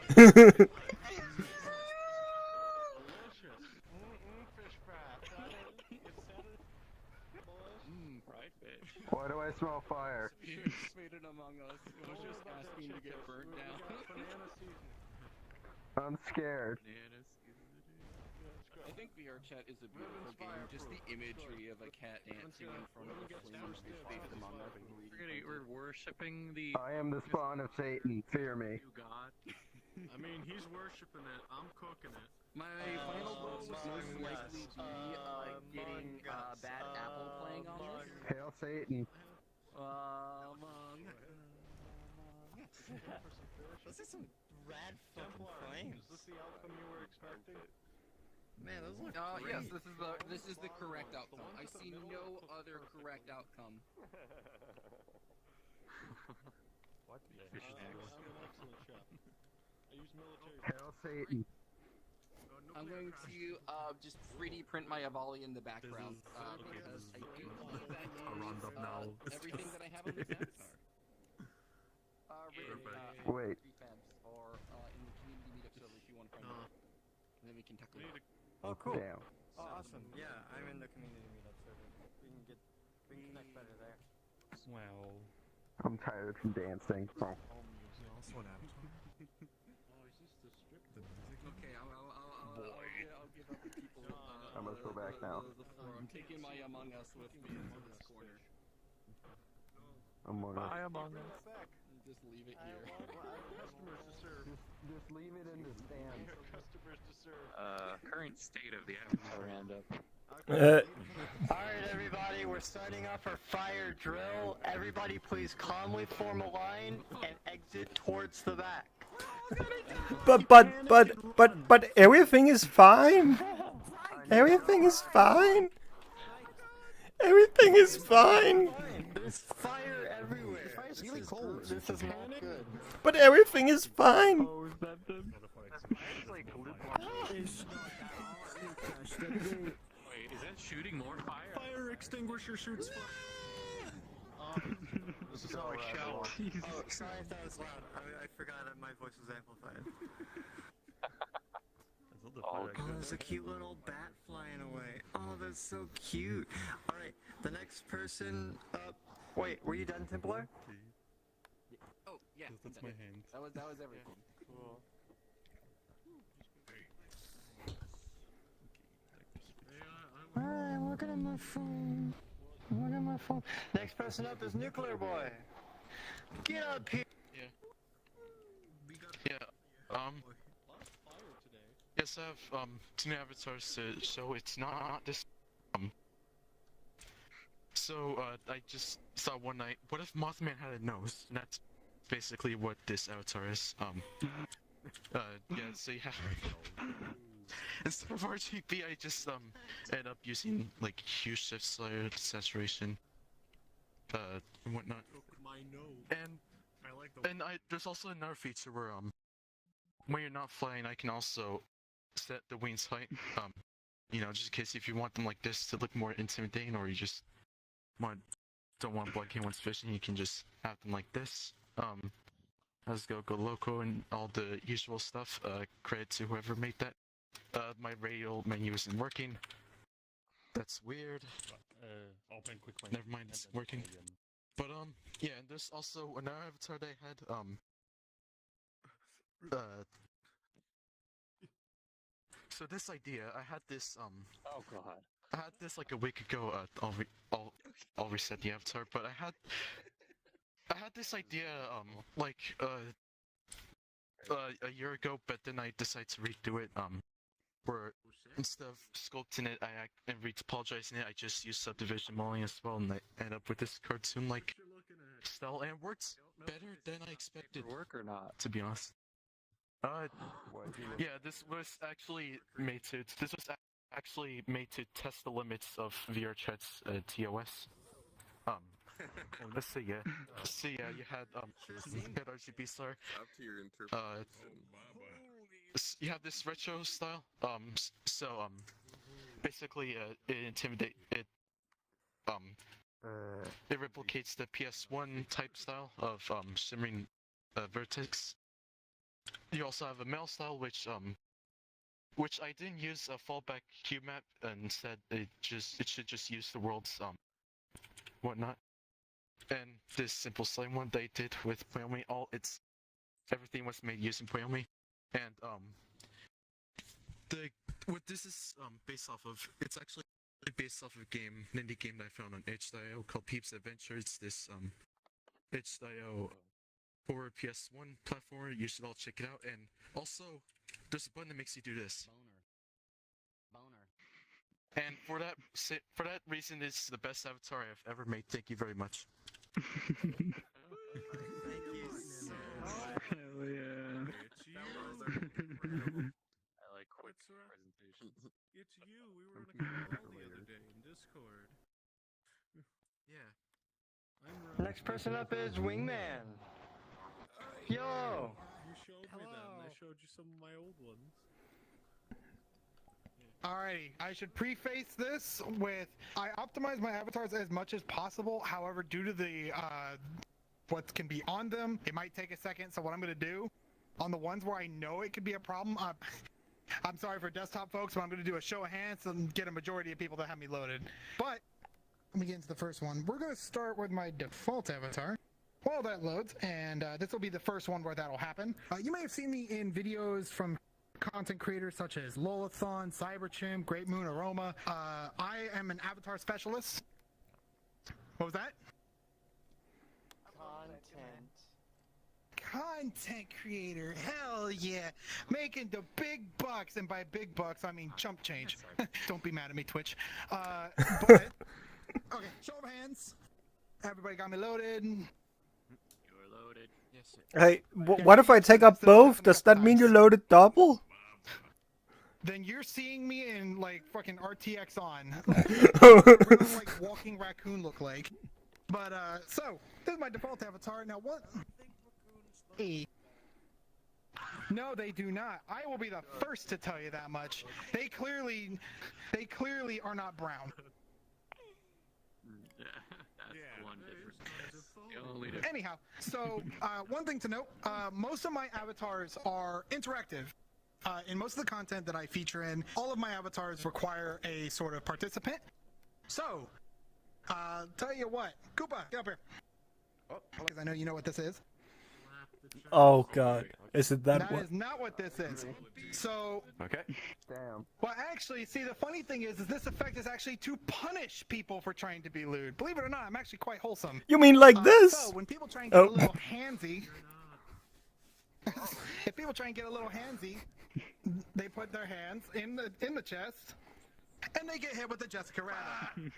Fried fish. Why do I smell fire? Faded among us. It was just asking to get burnt down. I'm scared. I think VRChat is a beautiful game. Just the imagery of a cat dancing in front of a flames which faded among us. We're worshipping the. I am the spawn of Satan. Fear me. God. I mean, he's worshiping it. I'm cooking it. My final goal would most likely be getting Bad Apple playing on this. Hail Satan. Those are some rad fucking flames. Is this the outcome you were expecting? Man, those look Yes, great. this is the correct outcome. I see no other correct outcome. What? Fish I'm an excellent chef. I use military. Hail Satan. I'm going to just 3D print my Avali in the background because I do believe that A Roundup now. everything that I have on this avatar. Wait. Or in the community meetup server if you want to find out. And then we can tackle it. Oh, cool. Damn. Oh, awesome. Yeah, I'm in the community meetup server. We can connect better there. Well. I'm tired from dancing. Oh. Okay, I'll give up the people. I must go back now. I'm taking my Among Us with me into this corner. Among Us. Bye, Among Us. Just leave it here. Customers to serve. Just leave it in the stand. Customers to serve. Current state of the avatar roundup. Alright, everybody, we're starting off our fire drill. Everybody, please calmly form a line and exit towards the back. But everything is fine. Everything is fine. Everything is fine. There's fire everywhere. It's really cold. This is not good. But everything is fine. Wait, is that shooting more fire? Fire extinguisher shoots fire. This is how I shower. Oh, sorry if that was loud. I forgot that my voice was amplified. Oh, there's a cute little bat flying away. Oh, that's so cute. Alright, the next person up. Wait, were you done, Templar? Oh, yeah. That's my hand. That was everything. Cool. Alright, I'm looking at my phone. Next person up is Nuclear Boy. Get up here. Yeah. Yes, I have 2 avatars to show. It's not this. So I just saw one night. What if Mothman had a nose? And that's basically what this avatar is. Yeah. So you have. Instead of RGB, I just ended up using like hue shifts, layer saturation, and whatnot. My nose. And there's also another feature where when you're not flying, I can also set the wings height. You know, just in case if you want them like this to look more intimidating, or you just don't want blood king once fishing, you can just have them like this. Let's go loco and all the usual stuff. Credit to whoever made that. My radial menu isn't working. That's weird. Open quickly. Never mind, it's working. But yeah, and there's also another avatar that I had. So this idea, I had this Oh god. I had this like a week ago. I'll reset the avatar, but I had this idea like a year ago, but then I decided to redo it. Where instead of sculpting it, and re-apologizing it, I just used subdivision modeling as well, and I end up with this cartoon-like style, and it works better than I expected. Work or not? To be honest. Yeah, this was actually made to test the limits of VRChat's TOS. Let's see, yeah. You had RGB star. Up to your interpretation. You have this retro style. Basically, it replicates the PS1 type style of shimmering vertex. You also have a mail style, which I didn't use a fallback hue map, and instead it should just use the world's whatnot. And this simple slime one they did with Poyomi, everything was made using Poyomi. And what this is based off of, it's actually based off of an indie game that I found on itch.io called Peeps Adventure. It's this itch.io horror PS1 platformer. You should all check it out. And also, there's a button that makes you do this. Boner. And for that reason, it's the best avatar I've ever made. Thank you very much. Thank you so much. Hell yeah. I like quick presentations. It's you. We were in a call the other day in Discord. Yeah. Next person up is Wingman. Yo! You showed me them. I showed you some of my old ones. Alrighty, I should preface this with I optimize my avatars as much as possible. However, due to the what can be on them, it might take a second. So what I'm going to do on the ones where I know it could be a problem, I'm sorry for desktop folks, but I'm going to do a show of hands and get a majority of people that have me loaded. But let me get into the first one. We're going to start with my default avatar. While that loads, and this will be the first one where that'll happen. You may have seen me in videos from content creators such as Lolathon, Cyberchimp, Great Moon Aroma. I am an avatar specialist. What was that? Content creator, hell yeah, making the big bucks, and by big bucks I mean chump change. Don't be mad at me, Twitch. But okay, show of hands. Everybody got me loaded. You're loaded. Yes, sir. Hey, what if I take up both? Does that mean you're loaded double? Then you're seeing me in like fucking RTX on. What does like walking raccoon look like? But so this is my default avatar. Now what? No, they do not. I will be the first to tell you that much. They clearly are not brown. That's one difference. Anyhow, so one thing to note, most of my avatars are interactive. In most of the content that I feature in, all of my avatars require a sort of participant. So, tell you what, Koopa, get up here. Because I know you know what this is. Oh god, is it that one? That is not what this is. So, okay. Damn. Well, actually, see, the funny thing is this effect is actually to punish people for trying to be lewd. Believe it or not, I'm actually quite wholesome. You mean like this? So, when people try and get a little handsy, if people try and get a little handsy, they put their hands in the chest, and they get hit with the Jessica Rabbit.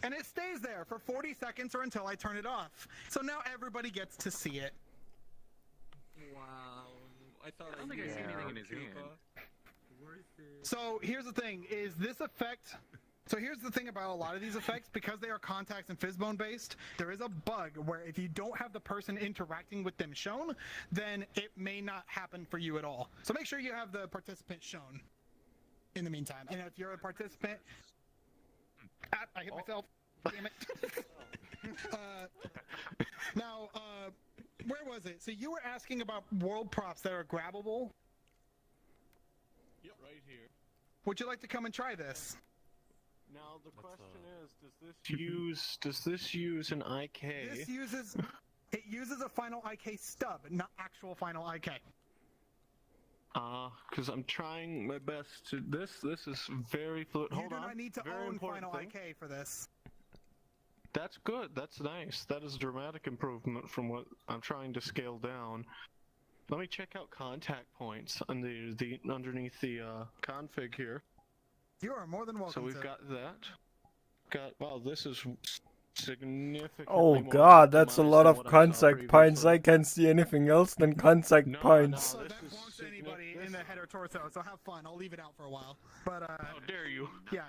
And it stays there for 40 seconds or until I turn it off. So now everybody gets to see it. Wow. I don't think I see anything in his hand. So here's the thing, is this effect So here's the thing about a lot of these effects, because they are contacts and fizzbone based, there is a bug where if you don't have the person interacting with them shown, then it may not happen for you at all. So make sure you have the participant shown in the meantime. And if you're a participant... I hit myself. Damn it. Now, where was it? So you were asking about world props that are grabbable? Yep, right here. Would you like to come and try this? Now the question is, does this use an IK? This uses a final IK stub, not actual final IK. Because I'm trying my best to. This is very fluid. Hold on. You do not need to very own important final thing. IK for this. That's good. That's nice. That is a dramatic improvement from what I'm trying to scale down. Let me check out contact points on the underneath the config here. You are more than welcome. So we've got that. Wow, this is significantly Oh more god, that's a optimized lot than of what I saw contact points. previously. I can't see anything else than contact points. So that belongs to anybody in the head or torso, so have fun. I'll leave it out for a while. But How dare you? Yeah.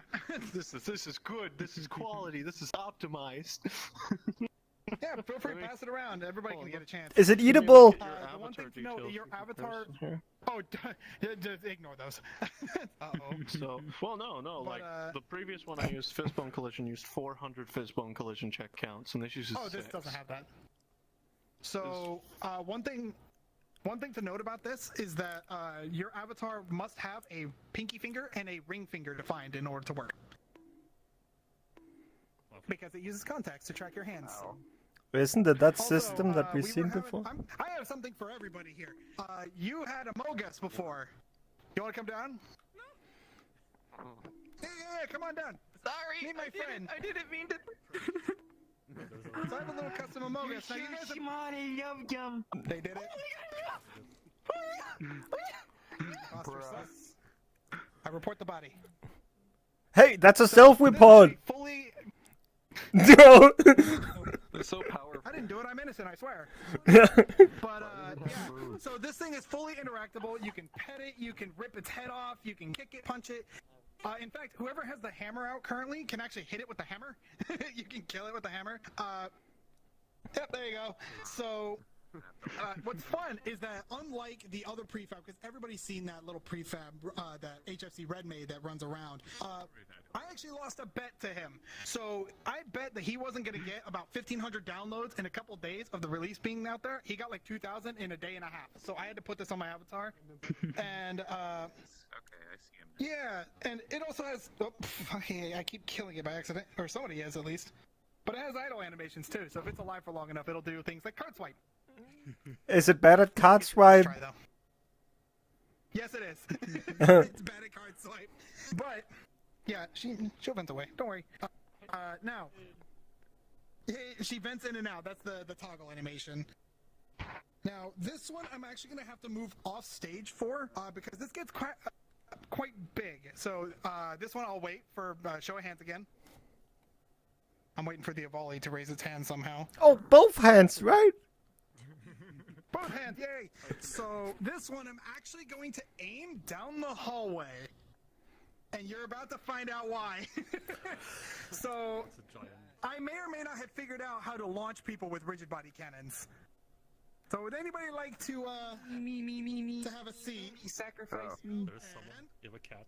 This is good. This is quality. This is optimized. Yeah, feel free to pass it around. Everybody can get a chance. Is it eatable? The one thing to know, your avatar... Oh, just ignore those. Uh-oh. So, well, no, But, like, the previous one I used, Fizzbone Collision, used 400 Fizzbone Collision check counts, and this uses Oh, this 6. doesn't have that. So, one thing to note about this is that your avatar must have a pinky finger and a ring finger defined in order to work. Because it uses contacts to track your hands. Isn't it that Also, system that we've we were seen having- before? I have something for everybody here. You had a Mogus before. You want to come down? Yeah, come on down. Sorry, Meet my friend. I didn't mean to. So I have a little custom Amogus. Now you guys have... They did it. Imposter sus. I report the body. Hey, that's a self-report! Fully... No! They're so powerful. I didn't do it. I'm innocent, I swear. Yeah. But, yeah. So this thing is fully interactable. You can pet it. You can rip its head off. You can kick it, punch it. In fact, whoever has the hammer out currently can actually hit it with the hammer. You can kill it with the hammer. Yep, there you go. So, what's fun is that unlike the other prefab, because everybody's seen that little prefab that HFC Red made that runs around, I actually lost a bet to him. So I bet that he wasn't going to get about 1,500 downloads in a couple days of the release being out there. He got like 2,000 in a day and a half. So I had to put this on my avatar. And, Okay, I see him. yeah, and it also has... Oh, I keep killing it by accident. Or somebody has, at least. But it has idle animations, too. So if it's alive for long enough, it'll do things like card swipe. Is it bad at card swipe? Try, though. Yes, it is. It's bad at card swipe. But, yeah, she'll vent away. Don't worry. Now, she vents in and out. That's the toggle animation. Now, this one I'm actually going to have to move off stage for, because this gets quite big. So, this one I'll wait for show of hands again. I'm waiting for the Avali to raise its hand somehow. Oh, both hands, right? Both hands, yay! So, this one I'm actually going to aim down the hallway. And you're about to find out why. So, I may or may not have figured out how to launch people with rigid body cannons. So would anybody like to, me, to have a seat? Sacrifice me. There's someone. You have a cat.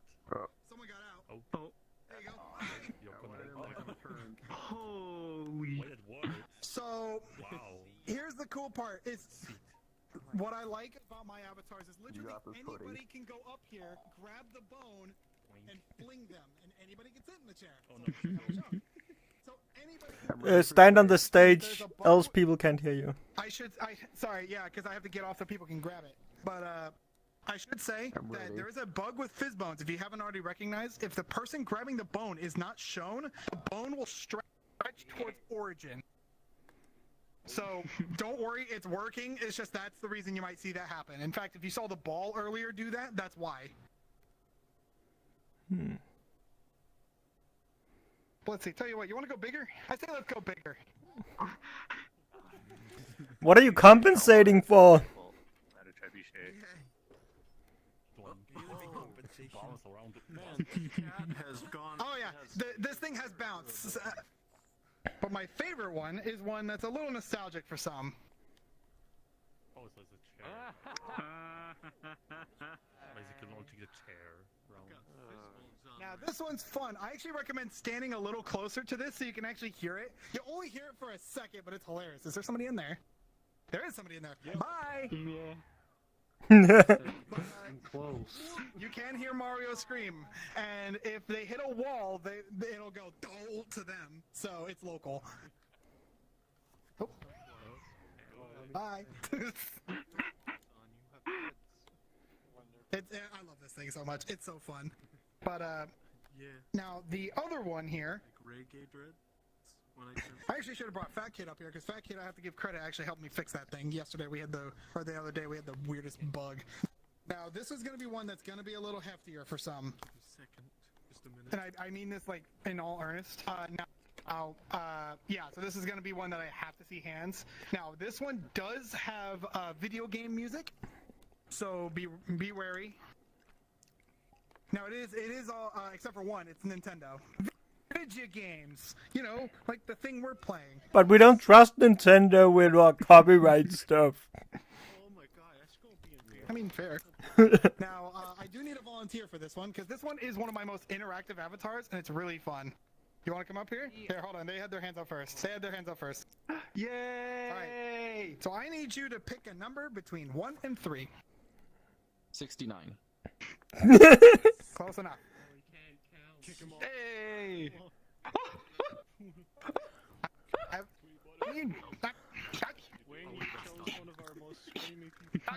Someone got out. Oh. There you go. Holy. Wait, it worked. So, Wow. here's the cool part. Is what I like about my avatars is literally anybody can go up here, grab the bone, and fling them, and anybody gets it in the chair. Oh, no. So anybody Stand on the stage, else people can't hear you. Sorry, yeah, because I have to get off so people can grab it. But I should say that there is a bug with fizz bones. If you haven't already recognized, if the person grabbing the bone is not shown, the bone will stretch towards origin. So don't worry, it's working. It's just that's the reason you might see that happen. In fact, if you saw the ball earlier do that, that's why. Let's see. Tell you what, you want to go bigger? I say let's go bigger. What are you compensating for? Balance around. Man, cat has gone. Oh yeah. this thing has bounce. But my favorite one is one that's a little nostalgic for some. Oh, so it's a chair. Basically, want to get a chair. Now this one's fun. I actually recommend standing a little closer to this so you can actually hear it. You only hear it for a second, but it's hilarious. Is there somebody in there? There is somebody in there. Yeah. Bye! Close. You can hear Mario scream, and if they hit a wall, it'll go "dole" to them. So it's local. Oh. Bye. I love this thing so much. It's so fun. But now the other one here. Like reggae dread. I actually should have brought Fat Kid up here because Fat Kid, I have to give credit, actually helped me fix that thing. Yesterday we had the other day we had the weirdest bug. Now this is going to be one that's going to be a little heftier for some. Just a minute. And I mean this like in all earnest. Yeah, so this is going to be one that I have to see hands. Now this one does have video game music, so be wary. Now it is all except for one. It's Nintendo. Video games, you know, like the thing we're playing. But we don't trust Nintendo with our copyright stuff. Oh my god, that's gonna be I mean, fair. Now, I do need a volunteer for this one because this one is one of my most interactive avatars, and it's really fun. You want to come up here? Yeah. Here, hold on. They had their hands up first. Yay! All right. So I need you to pick a number between 1 and 3. 69. Close enough. Kick him off. Hey! Wayne chose one of our most screamy people.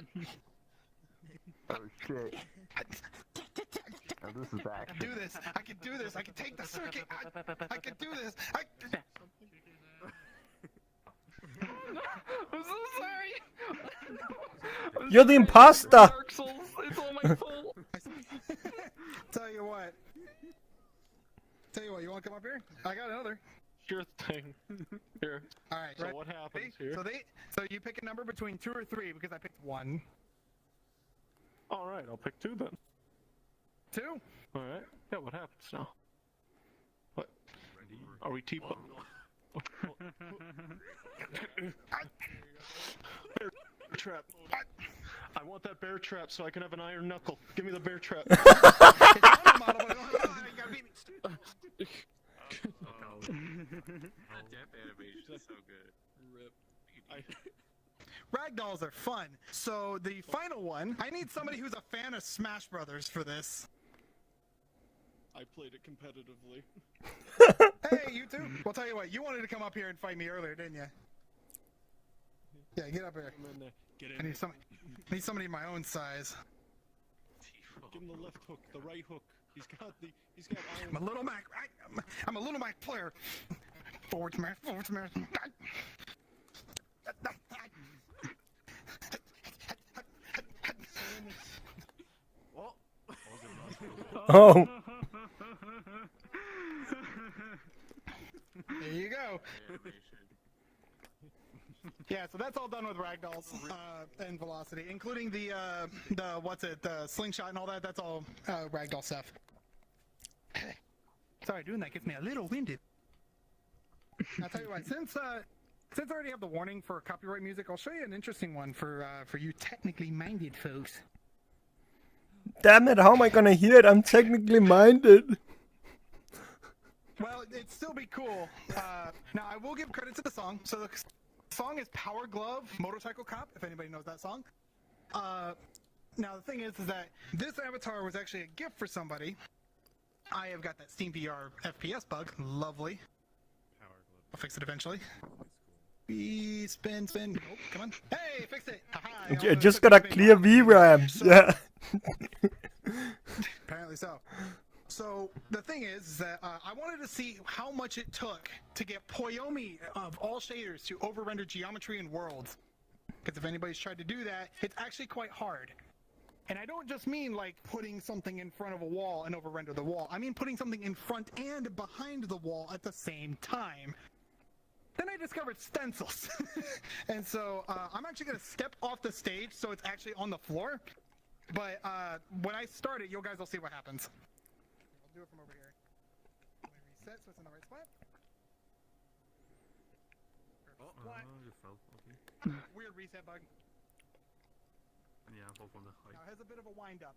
Oh shit. Oh, this is bad. I can do this. I can take the circuit. I can do this. I'm so sorry. You're the imposter. Dark Souls. It's all my fault. Tell you what, you want to come up here? I got another. Sure thing. Here. All right. So what happens here? So you pick a number between 2 or 3 because I picked 1. All right, I'll pick 2 then. 2. All right. Yeah. What happens now? What? Are we Bear trap. I want that bear trap so I can have an iron knuckle. Give me the bear trap. Death animation is so good. Rip. Ragdolls are fun. So the final one, I need somebody who's a fan of Smash Brothers for this. I played it competitively. Hey, you too. Well, tell you what, you wanted to come up here and fight me earlier, didn't you? Yeah, get up here. Get in. I need somebody my own size. Give him the left hook, the right hook. He's got iron. I'm a little Mac. I'm a little Mac player. Forward smash. Oh. There you go. Yeah, so that's all done with ragdolls and velocity, including the slingshot and all that. That's all ragdoll stuff. Sorry, doing that gets me a little winded. I'll tell you what, since I already have the warning for copyright music, I'll show you an interesting one for you technically minded folks. Damn it, how am I gonna hear it? I'm technically minded. Well, it'd still be cool. Now, I will give credit to the song. So the song is Power Glove Motorcycle Cop, if anybody knows that song. Now, the thing is that this avatar was actually a gift for somebody. I have got that SteamVR FPS bug. Lovely. I'll fix it eventually. Spin. Nope, come on. Hey, fix it. You just gotta clear VRAMs. Yeah. Apparently so. So the thing is that I wanted to see how much it took to get Poyomi of all shaders to over-render geometry and worlds. Because if anybody's tried to do that, it's actually quite hard. And I don't just mean like putting something in front of a wall and over-render the wall. I mean putting something in front and behind the wall at the same time. Then I discovered stencils. And so I'm actually going to step off the stage so it's actually on the floor. But when I start it, you guys will see what happens. I'll do it from over here. reset so it's in the right spot. What? You fell. Okay. Weird reset bug. Yeah, both on the height. Now it has a bit of a wind up.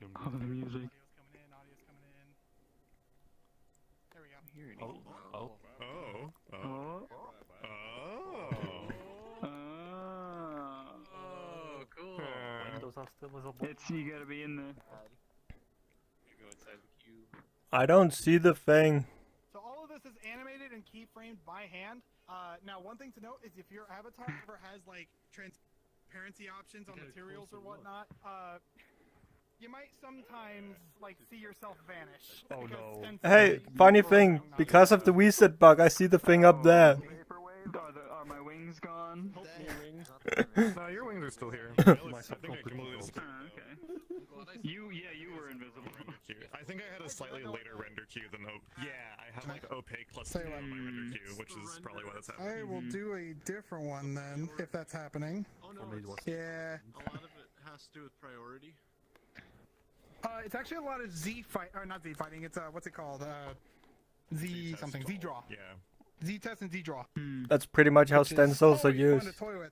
Oh, the music. Audio's coming in. There we go. Oh, cool. Windows are still visible. It's you gotta be in there. You go inside the cube. I don't see the thing. So all of this is animated and keyframed by hand. Now, one thing to note is if your avatar ever has like transparency options on materials or whatnot, you might sometimes like see yourself vanish. Oh no. Hey, funny thing, because of the reset bug, I see the thing up there. Are my wings gone? No, your wings are still here. You were invisible. I think I had a slightly later render queue than yeah, I have like opaque plus 2 on my render queue, which is probably why that's happening. I will do a different one then, if that's happening. Oh no, Yeah. a lot of it has to do with priority. It's actually a lot of not Z fighting. It's what's it called? Z something. Z draw. Yeah. Z test and Z draw. That's pretty much how stencils are used. Fun to toy with.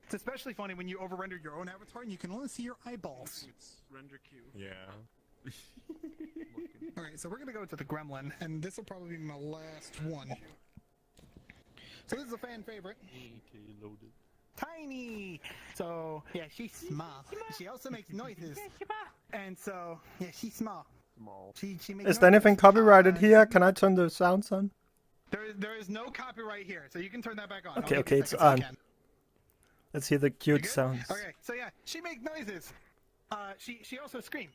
It's especially funny when you over-render your own avatar and you can only see your eyeballs. It's render queue. Yeah. Alright, so we're gonna go to the Gremlin, and this will probably be my last one. So this is a fan favorite. Loaded. Tiny! So, yeah, she's small. She also makes noises. And so, yeah, she's small. She makes Is there anything copyrighted here? Can I turn the sounds on? There is no copyright here, so you can turn that back on. Okay, it's on. Let's hear the cute sounds. Okay, so yeah, she makes noises. She also screams.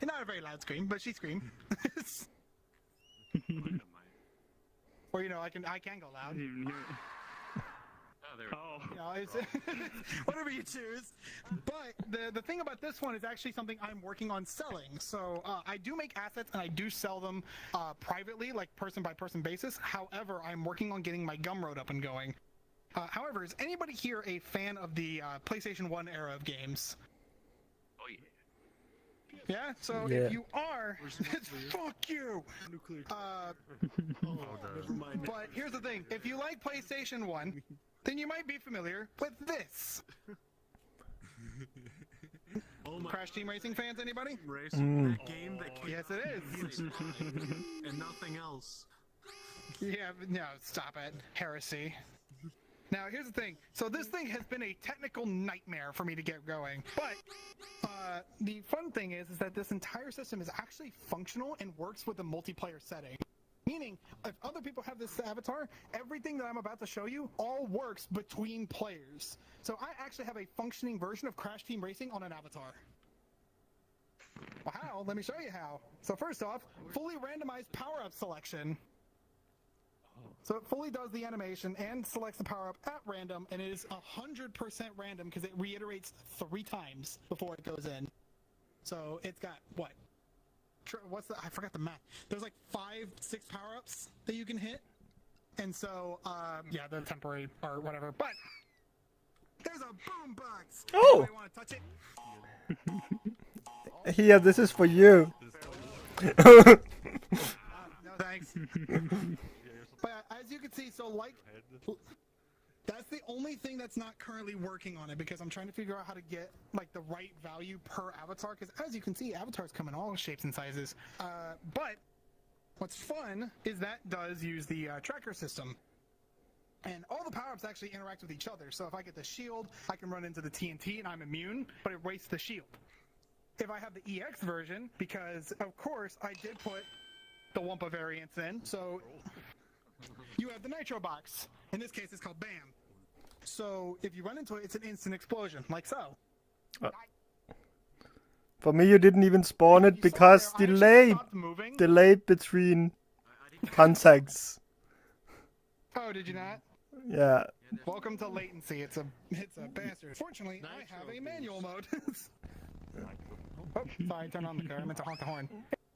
Not a very loud scream, but she screams. Or I can go loud. You know, it's whatever you choose. But the thing about this one is actually something I'm working on selling. So I do make assets and I do sell them privately, like person by person basis. However, I'm working on getting my Gumroad up and going. However, is anybody here a fan of the PlayStation 1 era of games? Oh yeah. Yeah? So Yeah. if you are, fuck you! Never mind. But here's the thing, if you like PlayStation 1, then you might be familiar with this. Crash Team Racing fans, anybody? Racing, that game that came Yes, it is. and nothing else. Yeah, no, stop it. Heresy. Now, here's the thing. So this thing has been a technical nightmare for me to get going. But the fun thing is that this entire system is actually functional and works with the multiplayer setting. Meaning, if other people have this avatar, everything that I'm about to show you all works between players. So I actually have a functioning version of Crash Team Racing on an avatar. Well, how? Let me show you how. So first off, fully randomized power-up selection. So it fully does the animation and selects the power-up at random, and it is 100% random because it reiterates 3 times before it goes in. So it's got, what? I forgot the math. There's like 5, 6 power-ups that you can hit. And so, yeah, they're temporary or whatever. But there's a boombox! Oh! Anybody want to touch it? Here, this is for you. No thanks. But as you can see, so like, that's the only thing that's not currently working on it because I'm trying to figure out how to get like the right value per avatar. Because as you can see, avatars come in all shapes and sizes. But what's fun is that does use the tracker system. And all the power-ups actually interact with each other. So if I get the shield, I can run into the TNT and I'm immune, but it wastes the shield. If I have the EX version, because of course I did put the Wumpa variants in, so you have the Nitro box. In this case, it's called BAM. So if you run into it, it's an instant explosion, like so. For me, you didn't even spawn it because delay between contacts. Oh, did you not? Yeah. Welcome to latency. It's a bastard. Fortunately, I have a manual mode. Oh, sorry, turn on the car. I meant to honk the horn.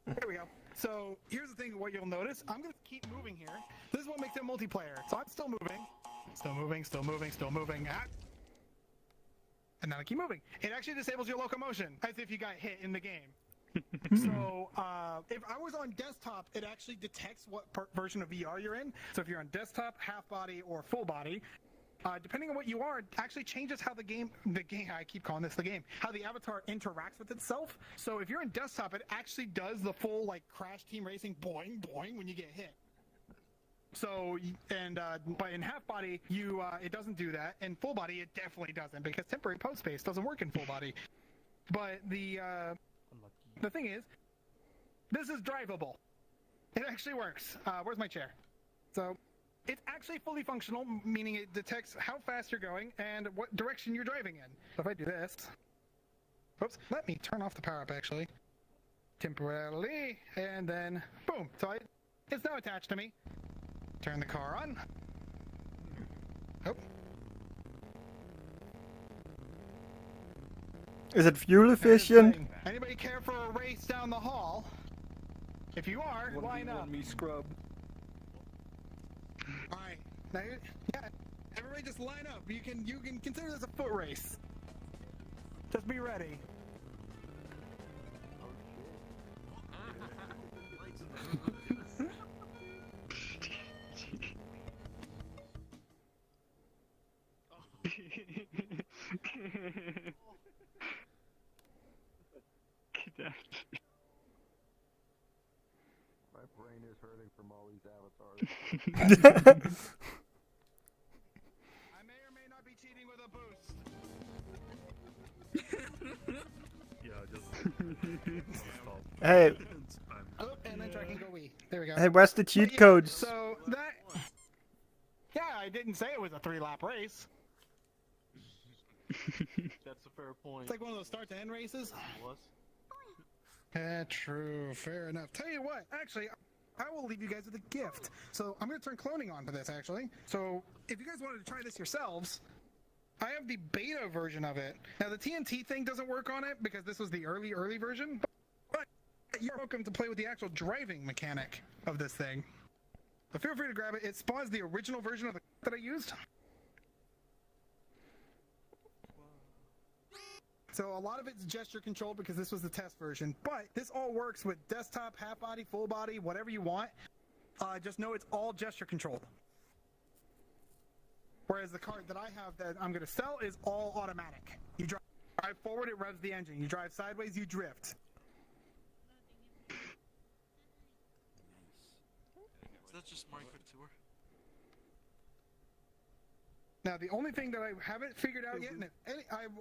There we go. So here's the thing, what you'll notice, I'm going to keep moving here. This is what makes it multiplayer. So I'm still moving. Still moving, still moving, still moving. and then I keep moving. It actually disables your locomotion, as if you got hit in the game. So, if I was on desktop, it actually detects what version of VR you're in. So if you're on desktop, half body, or full body, depending on what you are, it actually changes how the game, I keep calling this the game, how the avatar interacts with itself. So if you're in desktop, it actually does the full, like, Crash Team Racing boing, boing when you get hit. So, but in half body, it doesn't do that. In full body, it definitely doesn't, because temporary pose space doesn't work in full body. But the thing is, this is drivable. It actually works. Where's my chair? So, it's actually fully functional, meaning it detects how fast you're going and what direction you're driving in. So if I do this, oops, let me turn off the power up actually, temporarily, and then boom. So it's now attached to me. Turn the car on. Oh. Is it fuel efficient? Anybody care for a race down the hall? If you are, line up. Me scrub. Alright, now yeah, everybody just line up. You can consider this a foot race. Just be ready. My brain is hurting from all these avatars. I may or may not be cheating with a boost. Yeah, just stop. Hey. Oh, and then tracking go we. There we go. Hey, where's the cheat Yeah, codes? So that. Yeah, I didn't say it was a 3-lap race. That's a fair point. It's like one of those start to end races. Was. True. Fair enough. Tell you what, actually, I will leave you guys with a gift. So I'm going to turn cloning on for this, actually. So if you guys wanted to try this yourselves, I have the beta version of it. Now, the TNT thing doesn't work on it because this was the early version. But you're welcome to play with the actual driving mechanic of this thing. But feel free to grab it. It spawns the original version of the that I used. So a lot of it's gesture controlled because this was the test version, but this all works with desktop, half body, full body, whatever you want. Just know it's all gesture controlled. Whereas the card that I have that I'm going to sell is all automatic. You drive forward, it revs the engine. You drive sideways, you drift. Is that just Mario Kart Tour? Now, the only thing that I haven't figured out yet, and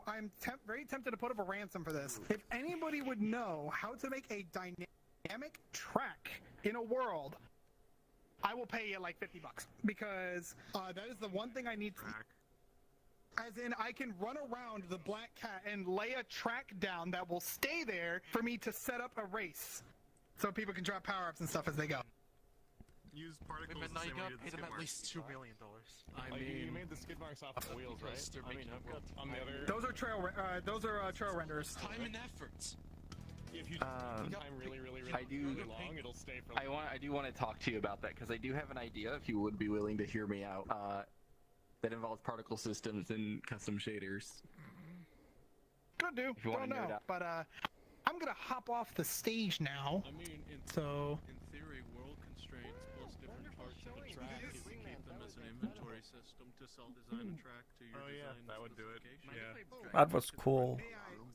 I'm very tempted to put up a ransom for this. If anybody would know how to make a dynamic track in a world, I will pay you like $50 because that is the one thing I need to. As in, I can run around the Black Cat and lay a track down that will stay there for me to set up a race, so people can drop power-ups and stuff as they go. Use particles. Wait, now the you same way gotta you pay did them the at skid least $2 million. marks. You made the skid marks off the wheels, right? Because they're making I've got on the other. Those are trail renders. Time and effort. If you time really I do. long, it'll stay for. I do want to talk to you about that because I do have an idea. If you would be willing to hear me out, that involves particle systems and custom shaders. Could do. Don't know. But I'm gonna hop off the stage now. I mean, in theory, world constraints plus different parts of the track, you can keep them as an inventory system to self-design a track to your design that would do it. specification. That was cool.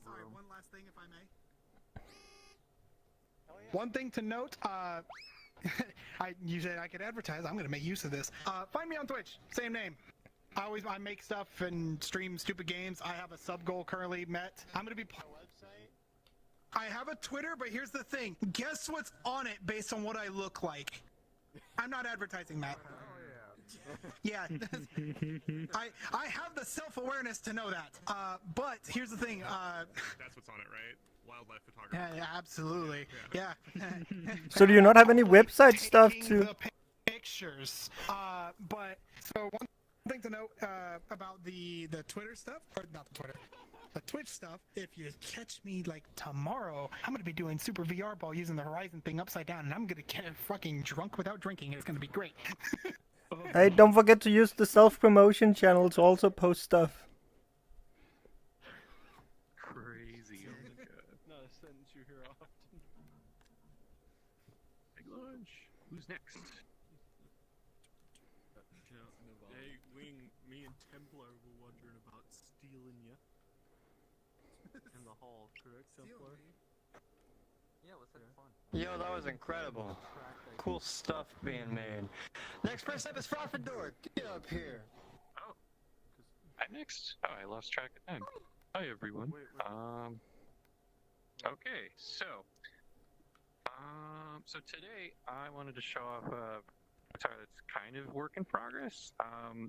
Sorry, one last thing, if I may. One thing to note, you said I could advertise. I'm going to make use of this. Find me on Twitch. Same name. I make stuff and stream stupid games. I have a sub goal currently met. I'm going to be. I have a Twitter, but here's the thing. Guess what's on it based on what I look like? I'm not advertising that. Yeah, I have the self-awareness to know that. But here's the thing. That's what's on it, right? Wildlife photography. Yeah, absolutely. Yeah. So do you not have any website stuff to? The pictures. But so one thing to note about the Twitter stuff, or not the Twitter. The Twitch stuff, if you catch me like tomorrow, I'm going to be doing Super VR Ball using the Horizon thing upside down, and I'm going to get fucking drunk without drinking, and it's going to be great. Hey, don't forget to use the self-promotion channel to also post stuff. lunch. Who's next? Hey, Wing, me and Templar were wondering about stealing you. In the hall, correct, Templar? Yeah, let's have fun. Yo, that was incredible. Cool stuff being made. Next person up is Frothendor. Get up here. Oh. I'm next. Oh, I lost track of time. Hi, everyone. Okay, so today I wanted to show off a avatar that's kind of work in progress.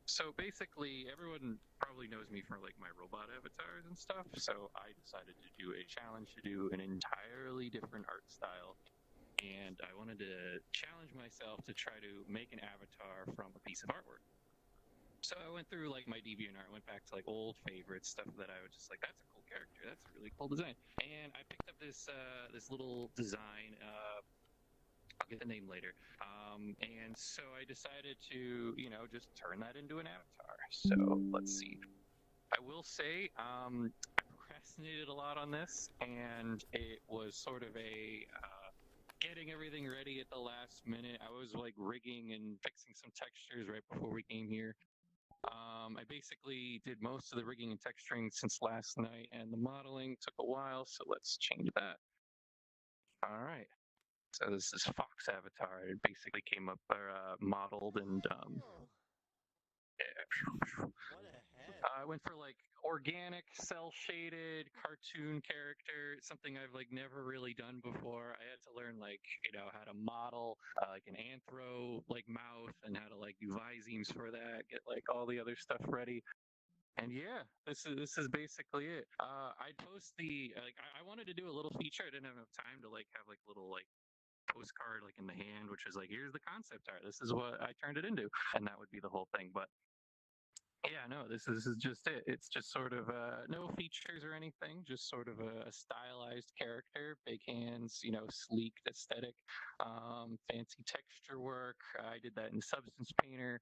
So basically, everyone probably knows me for like my robot avatars and stuff. So I decided to do a challenge to do an entirely different art style, and I wanted to challenge myself to try to make an avatar from a piece of artwork. So I went through like my DeviantArt, went back to like old favorites, stuff that I was just like, that's a cool character, that's a really cool design. And I picked up this this little design. I'll get the name later. And so I decided to, you know, just turn that into an avatar. So let's see. I will say, I procrastinated a lot on this, and it was sort of a getting everything ready at the last minute. I was like rigging and fixing some textures right before we came here. I basically did most of the rigging and texturing since last night, and the modeling took a while, so let's change that. All right. So this is Fox Avatar. It basically came up modeled and I went for like organic, cell shaded cartoon character, something I've like never really done before. I had to learn like, you know, how to model like an anthro like mouth and how to like do visemes for that, get like all the other stuff ready. And yeah, this is basically it. I'd post the like I wanted to do a little feature. I didn't have enough time to like have like little like postcard like in the hand, which is like, here's the concept art, this is what I turned it into, and that would be the whole thing. But yeah, no, this is just it. It's just sort of no features or anything, just sort of a stylized character, big hands, you know, sleek aesthetic, fancy texture work. I did that in Substance Painter.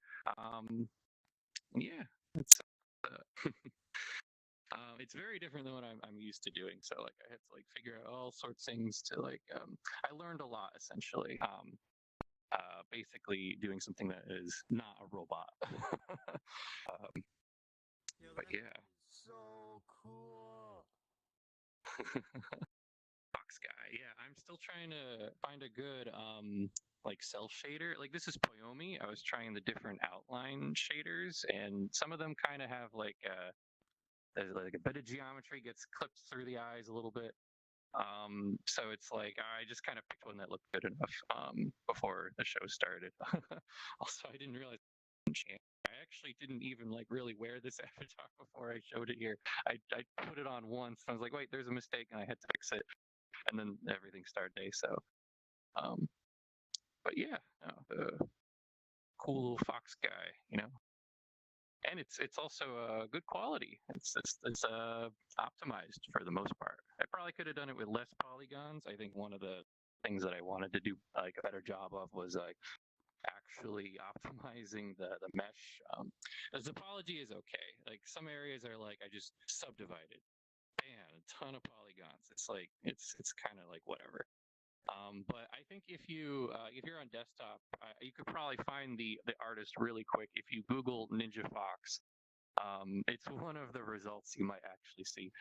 Yeah, it's it's very different than what I'm used to doing. So like I had to like figure out all sorts of things to like I learned a lot essentially. Basically doing something that is not a robot. But yeah. So cool. Fox guy. Yeah, I'm still trying to find a good like cell shader. Like this is Poyomi. I was trying the different outline shaders, and some of them kind of have like there's like a bit of geometry gets clipped through the eyes a little bit. So it's like I just kind of picked one that looked good enough before the show started. Also, I didn't realize I actually didn't even like really wear this avatar before I showed it here. I put it on once and I was like, wait, there's a mistake, and I had to fix it, and then everything started. So, but yeah, no, the cool little fox guy, you know. And it's also good quality. It's optimized for the most part. I probably could have done it with less polygons. I think one of the things that I wanted to do like a better job of was like actually optimizing the mesh. The topology is okay. Like some areas are like I just subdivided, man, a ton of polygons. It's like it's kind of like whatever. But I think if you're on desktop, you could probably find the artist really quick if you Google Ninja Fox. It's one of the results you might actually see.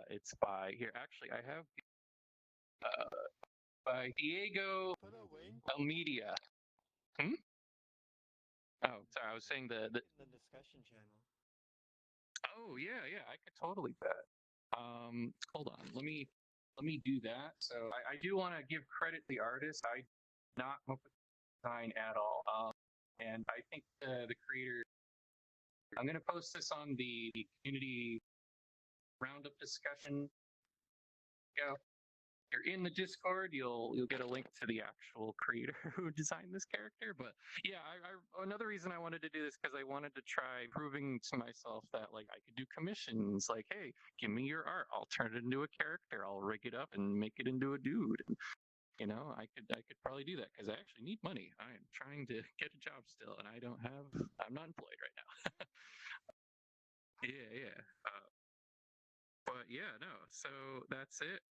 It's by here. Actually, I have by Diego Almeida. Oh, sorry. I was saying the discussion channel. Oh yeah, I could totally bet. Hold on. Let me do that. So I do want to give credit to the artist. I did not come up with the design at all. And I think the creator. I'm going to post this on the community roundup discussion. Go. If you're in the Discord, you'll get a link to the actual creator who designed this character. But yeah, another reason I wanted to do this because I wanted to try proving to myself that like I could do commissions. Like, hey, give me your art, I'll turn it into a character, I'll rig it up and make it into a dude. And, you know, I could probably do that because I actually need money. I am trying to get a job still, and I'm not employed right now. Yeah. But yeah, no. So that's it.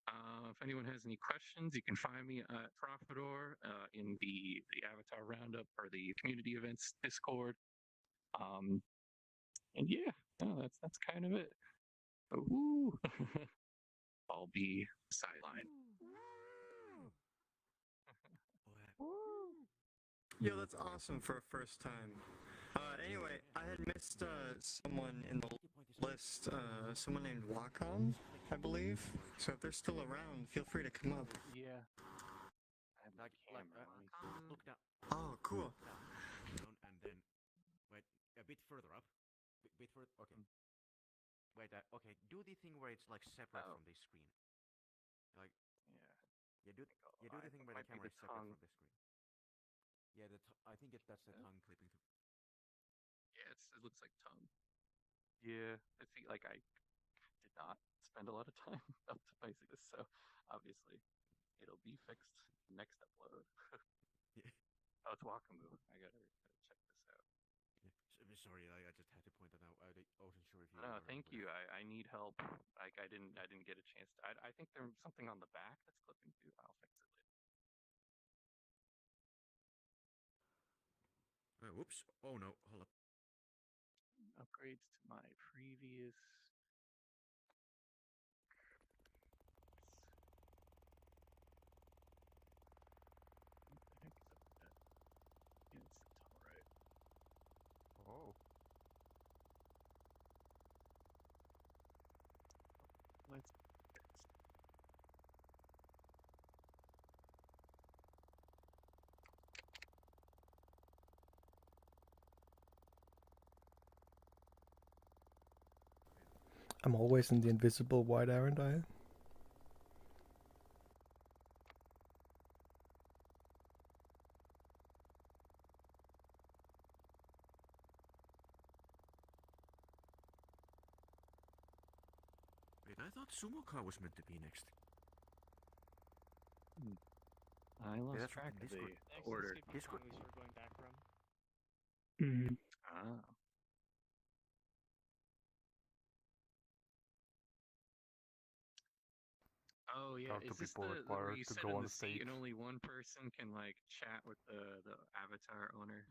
If anyone has any questions, you can find me at Profidor in the Avatar Roundup or the community events Discord. And yeah, no, that's kind of it. Ooh. I'll be sidelined. Yo, that's awesome for a first time. Anyway, I had missed someone in the list, someone named Wacom, I believe. So if they're still around, feel free to come up. Yeah. I have that camera. Look down. Oh, cool. Down and then wait a bit further up. Bit further. Okay. Wait. Okay. Do the thing where it's like separate from the screen. Like. Yeah. Do the thing where the camera is separate from the screen. Yeah. I think that's the tongue clipping. Yeah, it looks like tongue. Yeah, I see. Like I did not spend a lot of time optimizing this, so obviously it'll be fixed next upload. Yeah. Oh, it's Wakamu. I gotta check this out. Yeah. Sorry, I just had to point that out. I wasn't sure if you. No, thank you. I need help. Like I didn't get a chance to. I think there's something on the back that's clipping too. I'll fix it later. Whoops. Oh no. Hold up. Upgrades to my previous. Oh. Let's. I'm always in the invisible white, aren't I? Wait, I thought Sumoka was meant to be next. I lost that's track from of the Discord. order. Discord. We're going back from. Mm. Ah. Oh yeah, Talk to is this people where required you to sit go in on the the seat stage. and only one person can like chat with the avatar owner?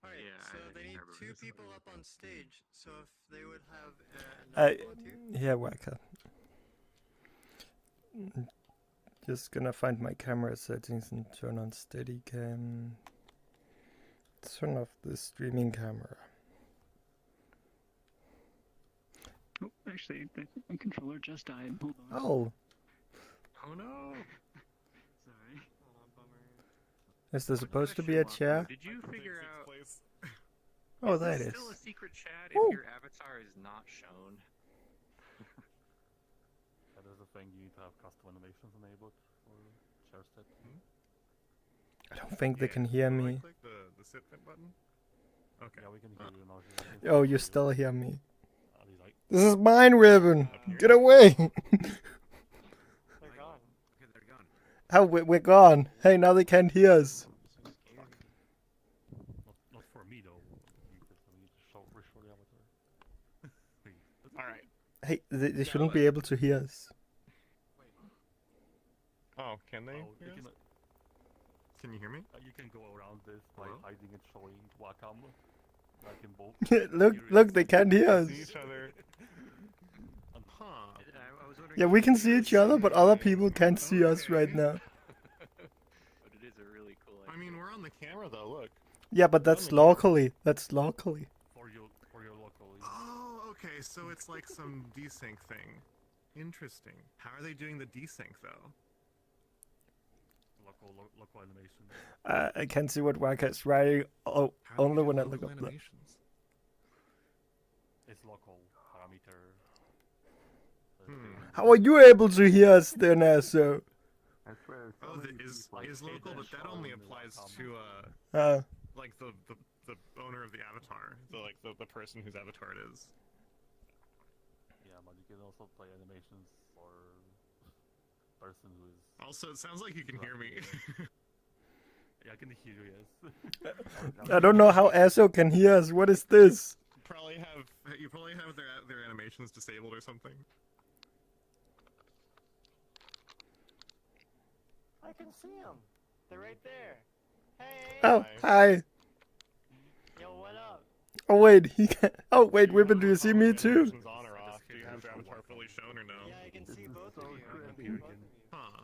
Alright, Yeah, so I they need remember 2 this people one. up on stage, so if they would have another volunteer. Yeah, Waka. Just gonna find my camera settings and turn on Steadicam. Turn off the streaming camera. Oh, actually, I think my controller just died. Hold on. Oh, Oh no! Sorry. is there supposed to be a chair? Did you figure out? Oh, is that this is. still a secret chat Ooh. if your avatar is not shown? That is a thing, you need to have custom animations enabled for share set. I don't think they can hear me. Click the sit button. Okay. Yeah, we can hear you now. Oh, you still hear me. He's like, This is mine, Ribbon. Get away. They're gone. Okay, they're gone. How we're gone. Hey, now they can't hear us. not for me though. Because we need to restore the avatar. Alright. Hey, they shouldn't be able to hear us. Oh, can they? Oh, hear us? Can you hear me? You can go around this by hiding and showing Wacom. Like in both. look, they can't hear us. See each other. Huh. I was wondering Yeah, we can see each other, but other people can't see us right now. But it is a really cool idea. I mean, we're on the camera though. Look. Yeah, but that's locally. That's locally. For your local. Oh, okay. So it's like some desync thing. Interesting. How are they doing the desync though? Local animation. I can see what Waka's writing. Oh, How only do when I local look up the. animations? It's local parameter. How are you able to hear us then, Aso? Oh, is local, but that only applies to like the owner of the avatar, the person whose avatar it is. Yeah, but you can also play animations for person who is. Also, it sounds like you can hear me. Yeah, I can hear you. Yes. I don't know how Aso can hear us. What is this? probably have their animations disabled or something. I can see them. They're right there. Hey. Oh, hi. Yo, what up? Oh wait, he can. Oh wait, Ribbon, do you see me too? Animations on or off? Do you have your avatar fully shown or no? Yeah, I can see both of you. Huh.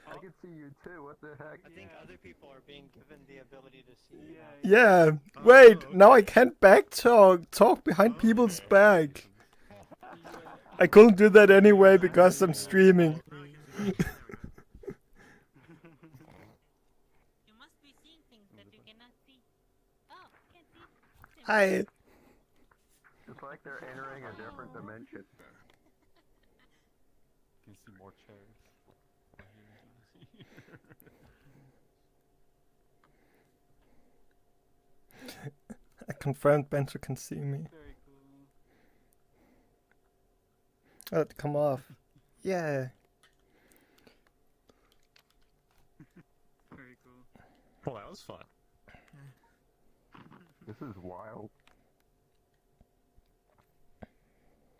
I can see you too. What the heck? I think other people are being given the ability to see you. Yeah. Wait, now I can't talk behind people's back. I couldn't do that anyway because I'm streaming. Hi. It's like they're entering a different dimension. Can see more chairs. I confirmed Bento can see me. Very cool. Oh, come off. Yeah. Very cool. Well, that was fun. This is wild.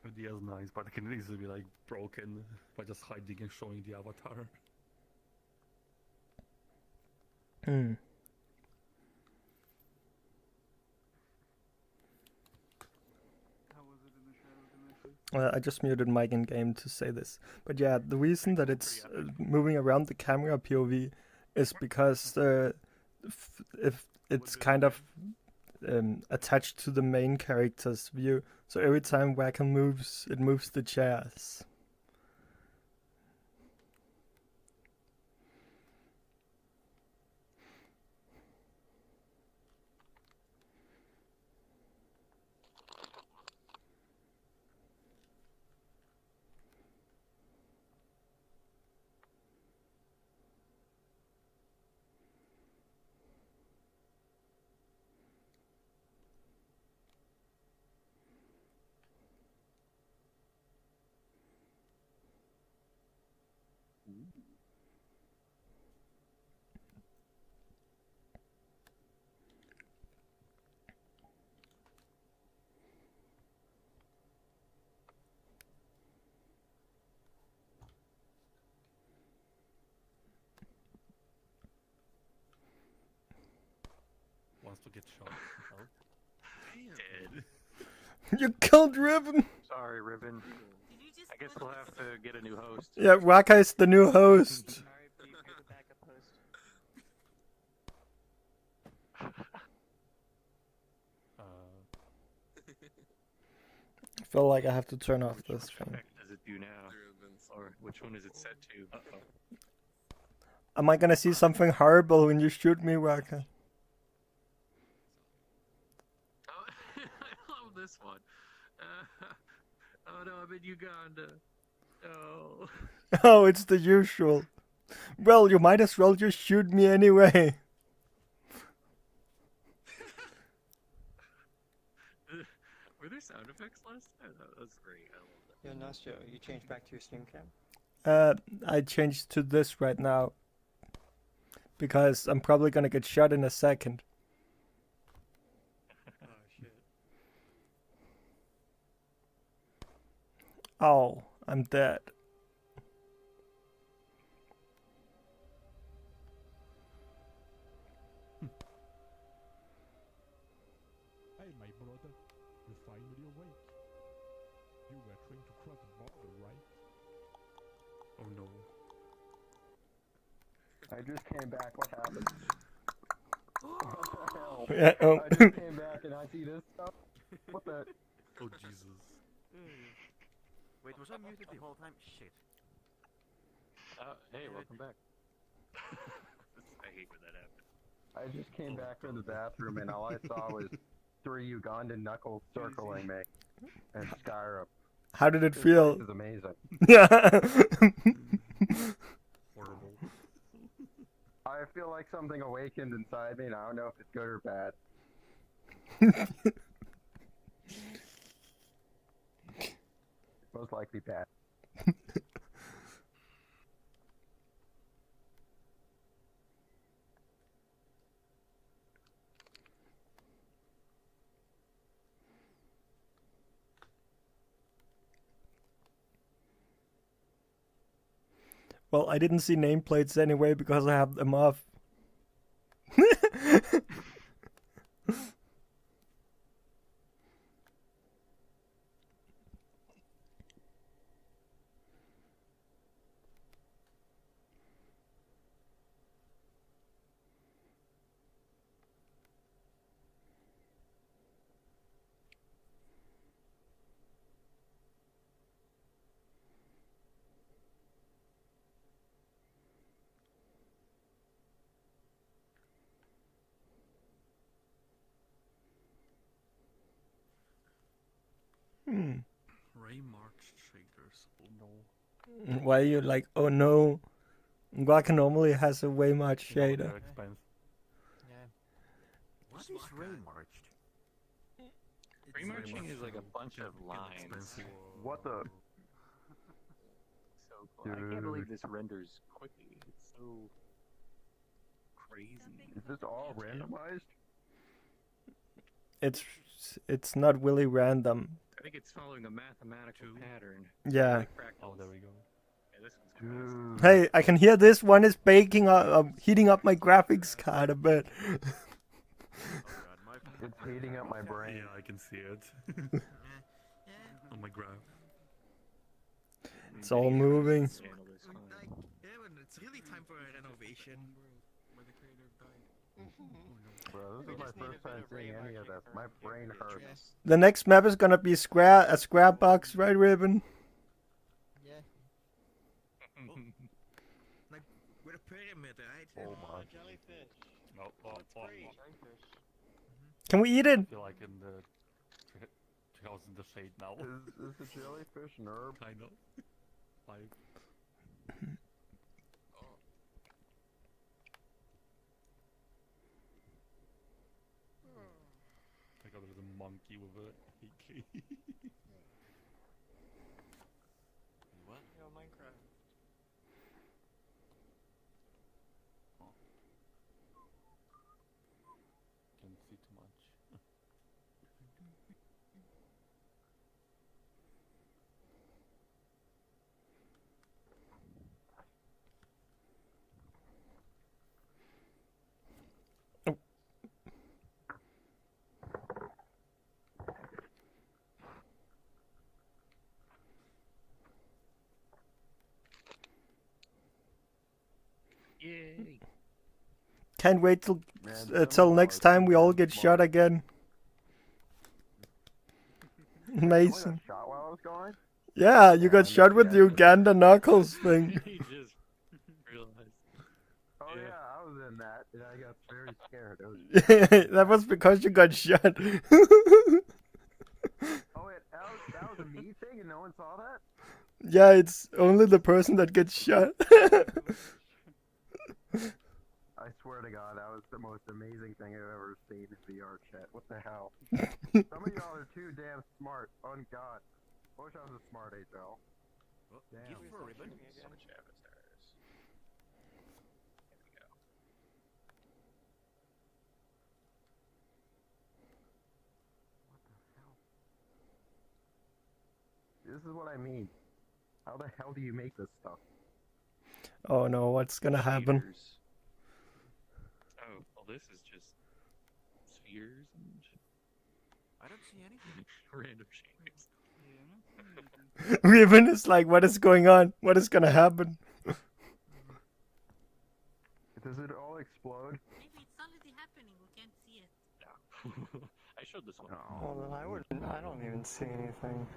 Idea is nice, but it can easily be like broken by just hiding and showing the avatar. Hmm. How was it in the shadow dimension? I just muted Mike in game to say this. But yeah, the reason that it's moving around the camera POV is because if it's kind of attached to the main character's view. So every time Wacom moves, it moves the chairs. Wants to get shot. Oh. Dead. You killed Ribbon! Sorry, Ribbon. I guess we'll have to get a new host. Yeah, Raka is the new host. I feel like I have to turn off this thing. What does it do now? Or which one is it set to? Uh-oh. Am I gonna see something horrible when you shoot me, Raka? Oh, I love this one. Oh no, I'm in Uganda. Oh. Oh, it's the usual. Well, you might as well just shoot me anyway. Were there sound effects last time? That was great. I love that. Yo, Nastya, you changed back to your stream cam? I changed to this right now. Because I'm probably gonna get shot in a second. Oh shit. Oh, I'm dead. Hey, my brother, you're finally awake. You were trying to cross the border, right? Oh no. I just came back. What happened? What the hell? Yeah, oh. I just came back and I see this stuff. What the? Oh Jesus. Wait, was I muted the whole time? Shit. Hey, welcome back. I hate when that happens. I just came back from the bathroom and all I saw was 3 Ugandan knuckles circling me in Skyrim. How did it This feel? place is amazing. Yeah. Horrible. I feel like something awakened inside me and I don't know if it's good or bad. Most likely bad. Well, I didn't see nameplates anyway because I have them off. Ray March shaders. Oh no. Why are you like, oh no? Guaca normally has a way much shader. What is Ray marched? Remarching is like a bunch of lines. What the? So cool. I can't believe this renders quickly. It's so crazy. Is this all randomized? It's not really random. I think it's following a mathematical pattern. Yeah. Like oh, there we go. Yeah, this one's Hey, I can hear this one is baking up, heating up my graphics card a bit. It's heating up my brain. Yeah, I can see it. On my graph. It's all moving. It's really time for a renovation. Bro, this is my first time seeing any of this. My brain hurts. The next map is gonna be a square box, right, Ribbon? Yeah. Like with a pyramid, right? Oh my. Jellyfish. Can we eat it? I feel like in the treehouse in the shade now. Is the jellyfish an herb? I know. Like. I got there's a monkey with a AK. What? Yo, Minecraft. Can't see too much. Yay! Can't wait till next time we all get shot again. Amazing. Shot while I was going? Yeah, you got shot with the Uganda knuckles thing. He just realized. Oh yeah, I was in that, and I got very scared. That was because you got shot. Oh wait, that was a me thing, and no one saw that? Yeah, it's only the person that gets shot. I swear to God, that was the most amazing thing I've ever seen in VRChat. What the hell? Some of y'all are too damn smart. On God. I wish I was a smart HL. Damn. Give for a ribbon. So much avatars. There we go. This is what I mean. How the hell do you make this stuff? Oh no, what's gonna happen? Shaders. Oh, well, this is just spheres and I don't see anything. random shadings. Ribbon is like, what is going on? What is gonna happen? Does it all explode? Maybe it's already happening. We can't see it. No. I showed this one. Well, then I wouldn't. I don't even see anything.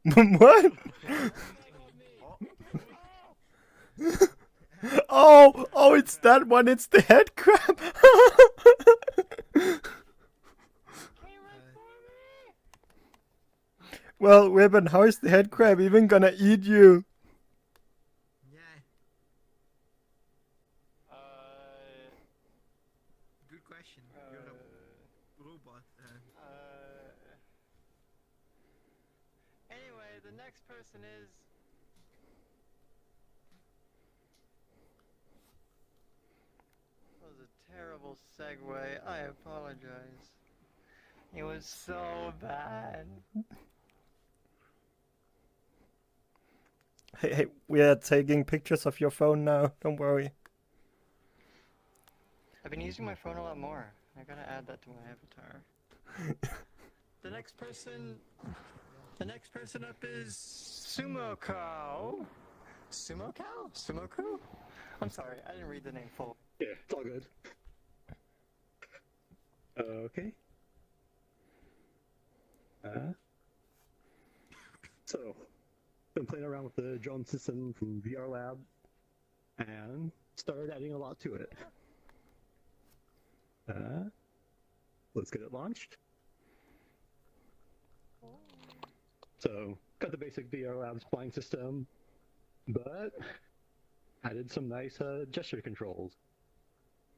What? Oh, it's that one. It's the head crab. Well, Ribbon, how is the head crab even gonna eat you? Good question. the next person is... That was a terrible segue. I apologize. It was so bad. Hey, we are taking pictures of your phone now. Don't worry. I've been using my phone a lot more. I gotta add that to my avatar. The next person up is Sumo Cow. Sumo Cow? Sumoku? I'm sorry, I didn't read the name full. Yeah, it's all good. Okay. So, been playing around with the drone system from VR Lab, and started adding a lot to it. Let's get it launched. So, got the basic VR Labs flying system, but added some nice gesture controls.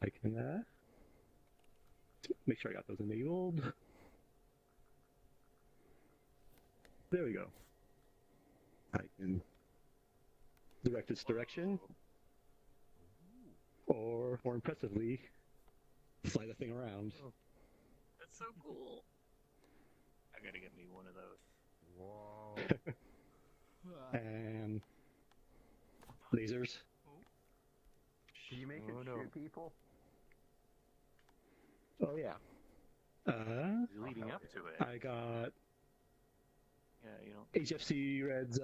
I can make sure I got those enabled. There we go. I can direct its direction, or more impressively, fly the thing around. That's so cool. I gotta get me one of those. Whoa. And lasers. Can you make it shoot people? Oh yeah. Leading up to it. I got Yeah, you know. HFC Red's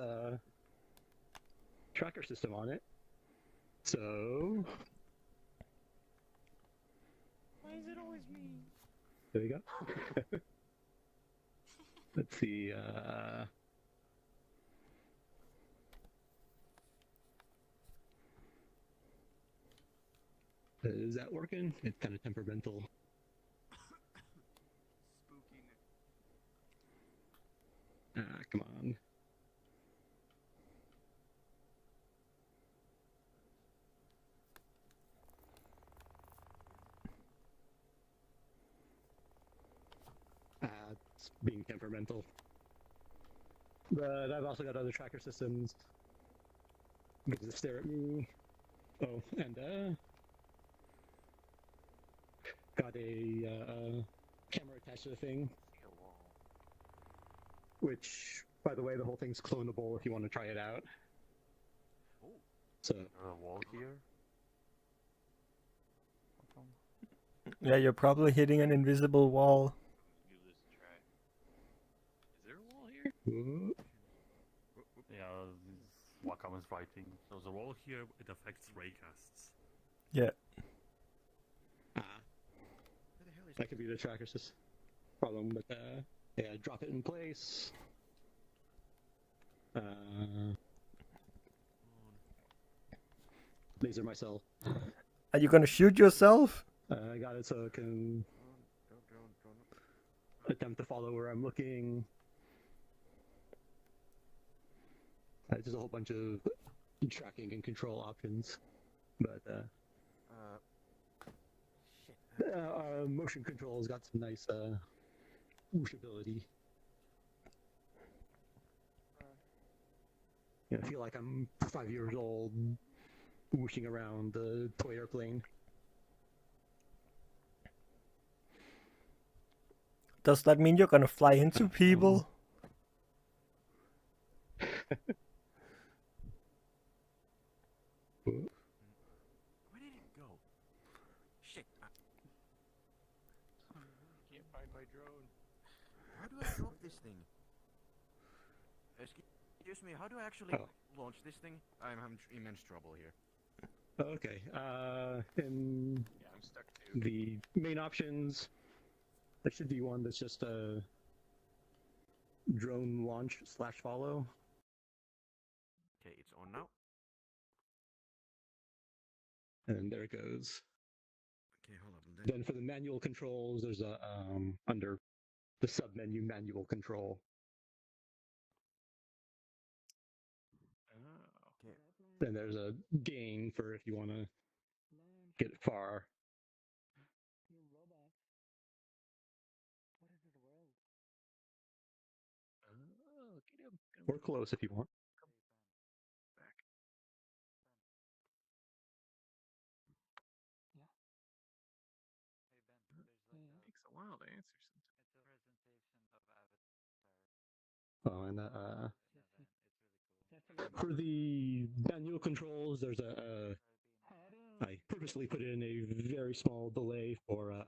tracker system on it. So Why is it always me? there you go. Let's see. Is that working? It's kind of temperamental. Come on. It's being temperamental. But I've also got other tracker systems. Gives a stare at me. Oh, and got a camera attached to the thing. Which, by the way, the whole thing's clonable if you want to try it out. So. A wall here. Yeah, you're probably hitting an invisible wall. Give this a try. Is there a wall here? Yeah, Wacom is writing. So the wall here, it affects raycasts. Yeah. That could be the tracker system problem, but yeah, drop it in place. Laser myself. Are you gonna shoot yourself? I got it so it can attempt to follow where I'm looking. Just a whole bunch of tracking and control options, but motion control's got some nice whooshability. Yeah, I feel like I'm 5 years old, whooshing around the toy airplane. Does that mean you're gonna fly into people? Where did it go? Shit. Can't find my drone. How do I drop this thing? Excuse me, how do I actually launch this thing? I'm having immense trouble here. Okay, in I'm stuck too. the main options, there should be one that's just a drone launch / follow. Okay, it's on now. And there it goes. Okay, hold on. Then for the manual controls, there's a under the sub-menu manual control. Okay. Then there's a gain for if you want to get far. Or close if you want. Takes a while to answer sometimes. Oh, and for the manual controls, there's I purposely put in a very small delay for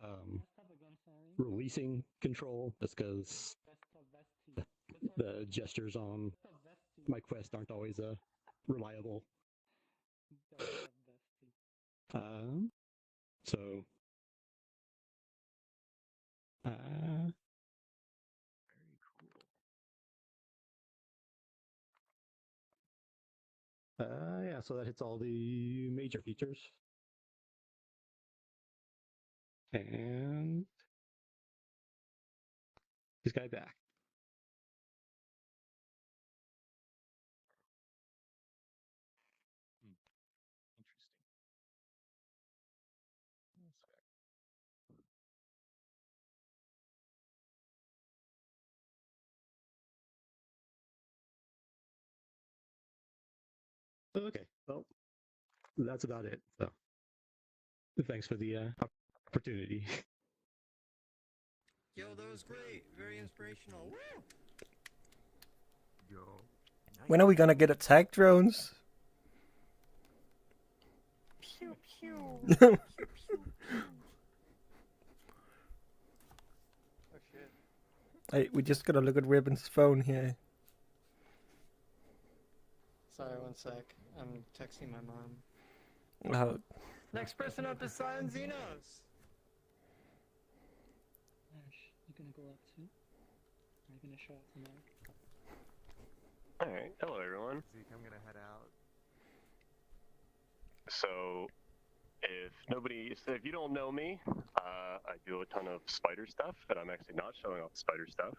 releasing control, just because the gestures on my Quest aren't always reliable. So Very cool. yeah, so that hits all the major features. And this guy back. Interesting. That's fair. Okay, well, that's about it. So, thanks for the opportunity. Yo, that was great. Very inspirational. Woo! Yo. When are we gonna get attack drones? Pew pew. Oh shit. Hey, we just gotta look at Ribbon's phone here. Sorry, one sec. I'm texting my mom. Next person up is Silent Xenos. Ash, you gonna go up too? Are you gonna show up from there? Alright, hello everyone. Zeke, I'm gonna head out. So, if you don't know me, I do a ton of spider stuff, and I'm actually not showing off spider stuff.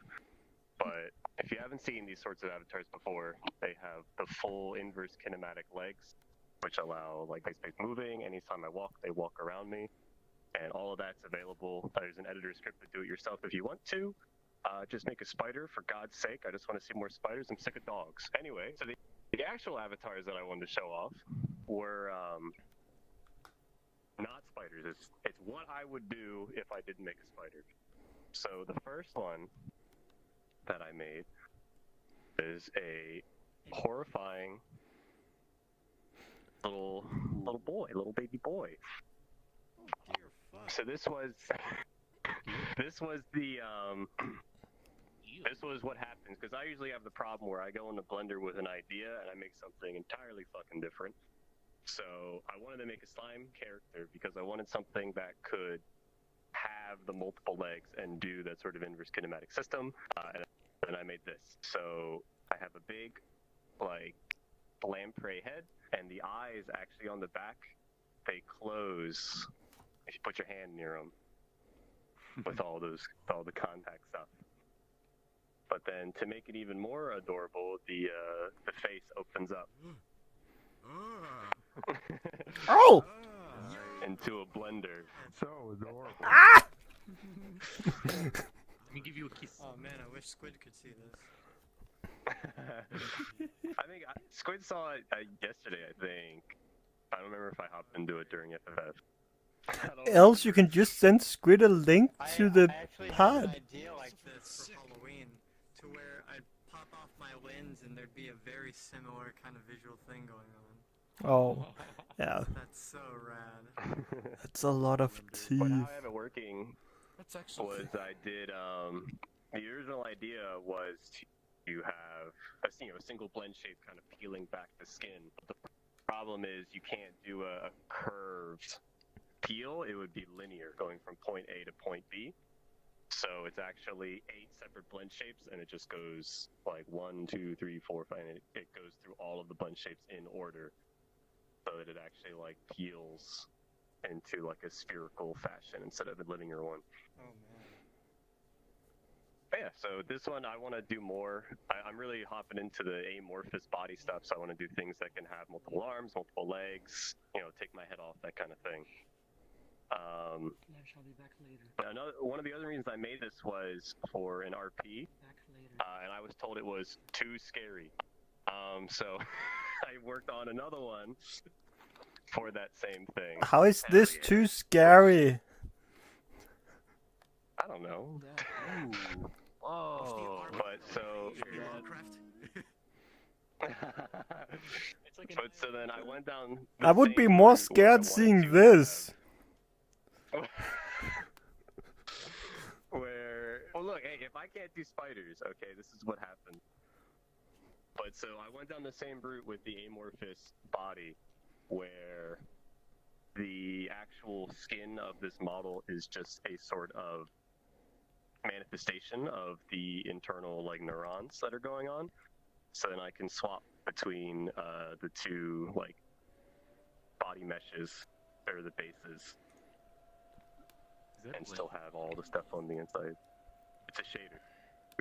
But if you haven't seen these sorts of avatars before, they have the full inverse kinematic legs, which allow like space moving. Anytime I walk, they walk around me, and all of that's available. There's an editor script to do it yourself if you want to. Just make a spider, for God's sake. I just want to see more spiders. I'm sick of dogs. Anyway, so the actual avatars that I wanted to show off were not spiders. It's what I would do if I didn't make a spider. So the first one that I made is a horrifying little baby boy. Oh dear fuck. So this was what happens, because I usually have the problem where I go into Blender with an idea and I make something entirely fucking different. So I wanted to make a slime character because I wanted something that could have the multiple legs and do that sort of inverse kinematic system, and I made this. So I have a big, like, lamprey head, and the eyes actually on the back, they close if you put your hand near them with all the contact stuff. But then to make it even more adorable, the face opens up. Oh! Into a blender. So adorable. Ah! Let me give you a kiss. Oh man, I wish Squid could see this. I think Squid saw it yesterday, I think. I don't remember if I hopped into it during FFF. Else you can just send Squid a link to the I actually had pod. an idea like this for Halloween, to where I'd pop off my lens and there'd be a very similar kind of visual thing going on. Oh, yeah. That's so rad. That's a lot of teeth. But how I have it working That's actually was I did, the original idea was to have a single blend shape kind of peeling back the skin. But the problem is you can't do a curved peel. It would be linear, going from point A to point B. So it's actually 8 separate blend shapes, and it just goes like 1, 2, 3, 4, 5, and it goes through all of the blend shapes in order, so that it actually like peels into like a spherical fashion instead of a linear one. Oh man. But yeah, so this one I want to do more. I'm really hopping into the amorphous body stuff, so I want to do things that can have multiple arms, multiple legs, take my head off, that kind of thing. Flash, I'll be back later. One of the other reasons I made this was for an RP. Back later. and I was told it was too scary. So I worked on another one for that same thing. How is this too scary? I don't know. Whoa. But so. But so then I went down. I would be more scared seeing this. Where, well, look, hey, if I can't do spiders, okay, this is what happened. But so I went down the same route with the amorphous body, where the actual skin of this model is just a sort of manifestation of the internal like neurons that are going on. So then I can swap between the two like body meshes or the bases, and still have all the stuff on the inside. It's a shader,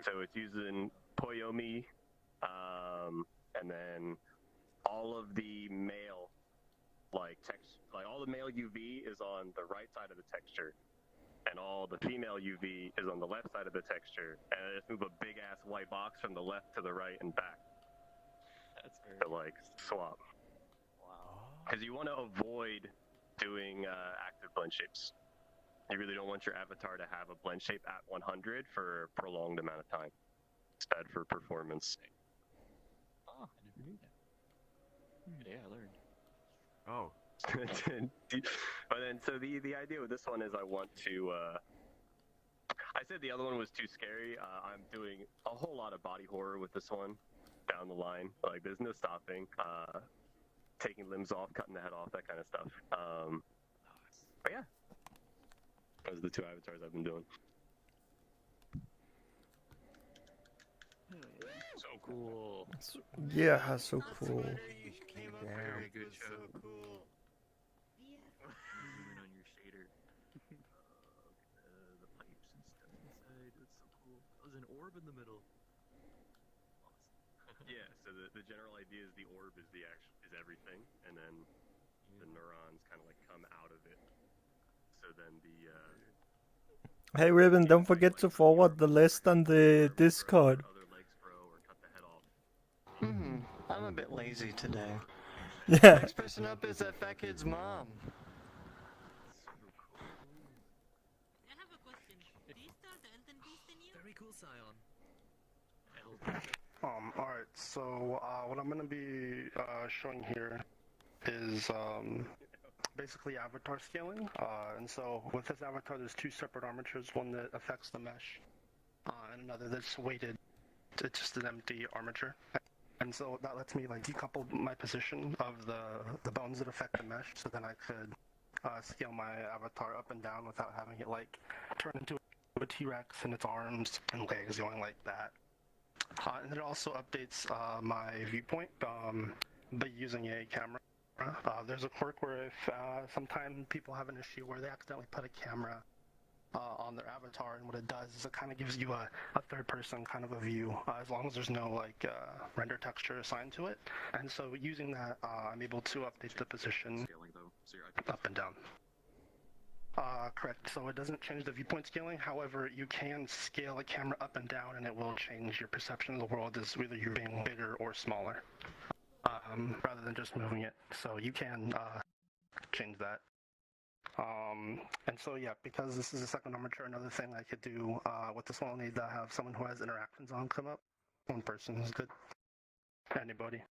so it's using Poyomi, and then all of the male like text, like all the male UV is on the right side of the texture, and all the female UV is on the left side of the texture, and I just move a big ass white box from the left to the right and back. That's very to like swap. Wow. Because you want to avoid doing active blend shapes. You really don't want your avatar to have a blend shape at 100 for a prolonged amount of time. It's bad for performance. Oh, I never knew that. Yeah, I learned. Oh. But then, so the idea with this one is I want to. I said the other one was too scary. I'm doing a whole lot of body horror with this one down the line. Like, there's no stopping. Taking limbs off, cutting the head off, that kind of stuff. But yeah. Those are the two avatars I've been doing. So cool. Yeah, so cool. Very good show. So cool. Zooming on your shader. The pipes and stuff inside. That's so cool. There's an orb in the middle. Awesome. Yeah. So the general idea is the orb is is everything, and then the neurons kind of like come out of it. So then the. Hey Ribbon, don't forget to forward the list on the Discord. I'm a bit lazy today. Yeah. Next person up is that fat kid's mom. I have a question. Do you still have the Elden Beast in you? Very cool, Scion. Alright, so what I'm gonna be showing here is basically avatar scaling. And so with this avatar, there's two separate armatures, one that affects the mesh, and another that's weighted. It's just an empty armature. And so that lets me like decouple my position of the bones that affect the mesh, so then I could scale my avatar up and down without having it like turn into a T-Rex and its arms and legs going like that. And it also updates my viewpoint by using a camera. There's a quirk where if sometimes people have an issue where they accidentally put a camera on their avatar, and what it does is it kind of gives you a third person kind of a view, as long as there's no like render texture assigned to it. And so using that, I'm able to update the position up and down. Correct. So it doesn't change the viewpoint scaling. However, you can scale a camera up and down, and it will change your perception of the world as whether you're being bigger or smaller, rather than just moving it. So you can change that. And so yeah, because this is a second armature, another thing I could do with this one, I'll need to have someone who has interactions on come up. One person is good. Anybody.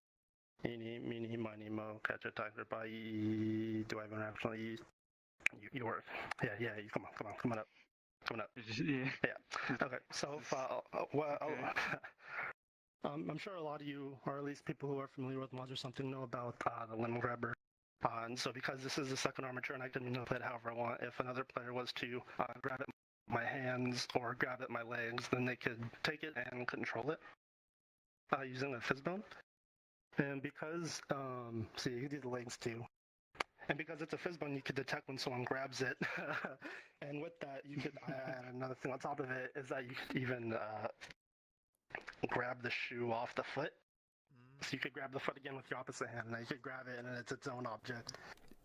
Eeny, meeny, miny, mo, catch a tiger by. Do I have interaction? You work. Yeah, you come on up. Yeah. Okay. So if, I'm sure a lot of you, or at least people who are familiar with mods or something, know about the limb grabber. And so because this is the second armature and I can manipulate it however I want, if another player was to grab it with my hands or grab it with my legs, then they could take it and control it using the fizzbone. And because, see, you can do the legs too. And because it's a fizzbone, you could detect when someone grabs it. And with that, you could add another thing on top of it is that you could even grab the shoe off the foot. So you could grab the foot again with your opposite hand, and then you could grab it, and then it's its own object.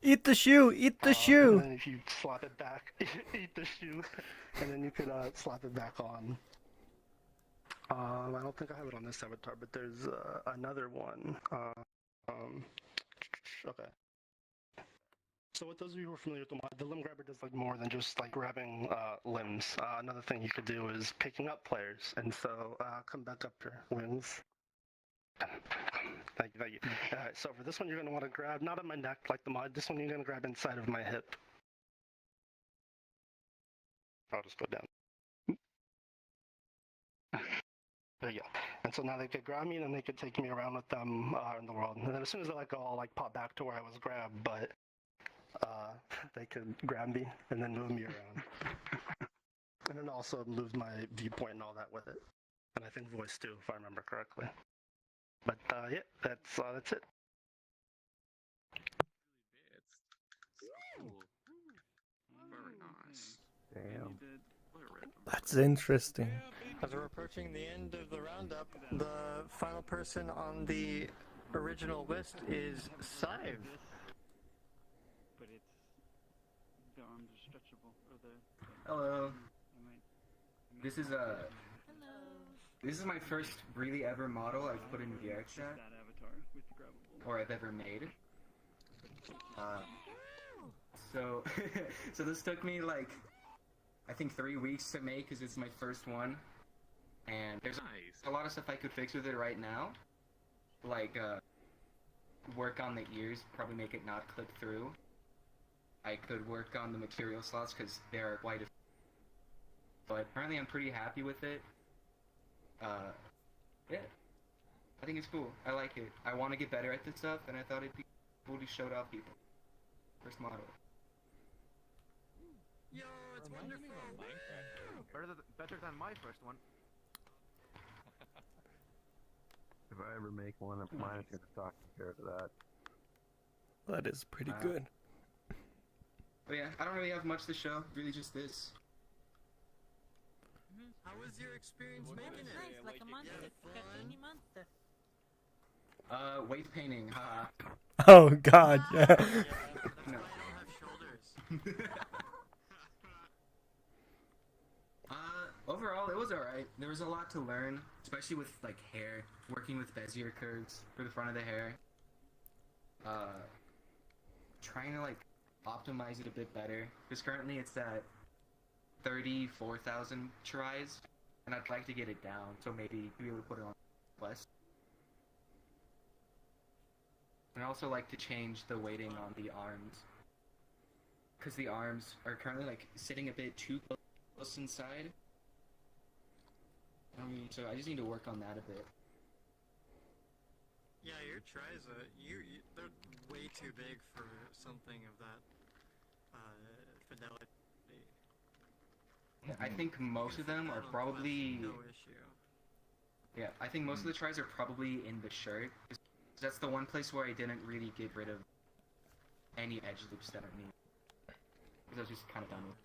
Eat the shoe! Eat the shoe! And then if you slap it back, eat the shoe, and then you could slap it back on. don't think I have it on this avatar, but there's another one. Okay. So with those of you who are familiar with the mod, the limb grabber does like more than just like grabbing limbs. Another thing you could do is picking up players. And so come back up here, Wings. Thank you. Alright, so for this one you're going to want to grab, not on my neck like the mod, this one you're going to grab inside of my hip. I'll just go down. There you go. And so now they could grab me and then they could take me around with them in the world. And then as soon as I let go, I'll like pop back to where I was grabbed, but they could grab me and then move me around. And then also move my viewpoint and all that with it. And I think voice too, if I remember correctly. But yeah, that's it. Very nice. Damn. That's interesting. As we're approaching the end of the roundup, the final person on the original list is Scythe. But it's the arms are stretchable, or the. Hello. This is This is my first really ever model I've put in VRChat, That avatar with the grabbable. or I've ever made. So, so this took me like, I think 3 weeks to make because it's my first one, and there's a lot of stuff I could fix with it right now, like work on the ears, probably make it not clip through. I could work on the material slots because they're quite a. But apparently I'm pretty happy with it. Yeah, I think it's cool. I like it. I want to get better at this stuff, and I thought it'd be cool to show it off people. First model. Yo, it's wonderful. Better than my first one. If I ever make one of mine, it's gonna talk compared to that. That is pretty good. But yeah, I don't really have much to show. Really just this. How was your experience making it? Nice, like a monster. Cartoony monster. Weight painting, haha. Oh god, yeah. No. I don't have shoulders. Overall, it was alright. There was a lot to learn, especially with, like, hair. Working with Bezier curves for the front of the hair. Trying to, like, optimize it a bit better. Because currently it's at 34,000 tries, and I'd like to get it down, so maybe be able to put it on less. And I also like to change the weighting on the arms. Because the arms are currently, like, sitting a bit too close inside. So I just need to work on that a bit. Yeah, your tries, they're way too big for something of that fidelity. I think most of them are probably... No issue. Yeah, I think most of the tries are probably in the shirt. That's the one place where I didn't really get rid of any edge loops that I need. Because I was just kind of done with.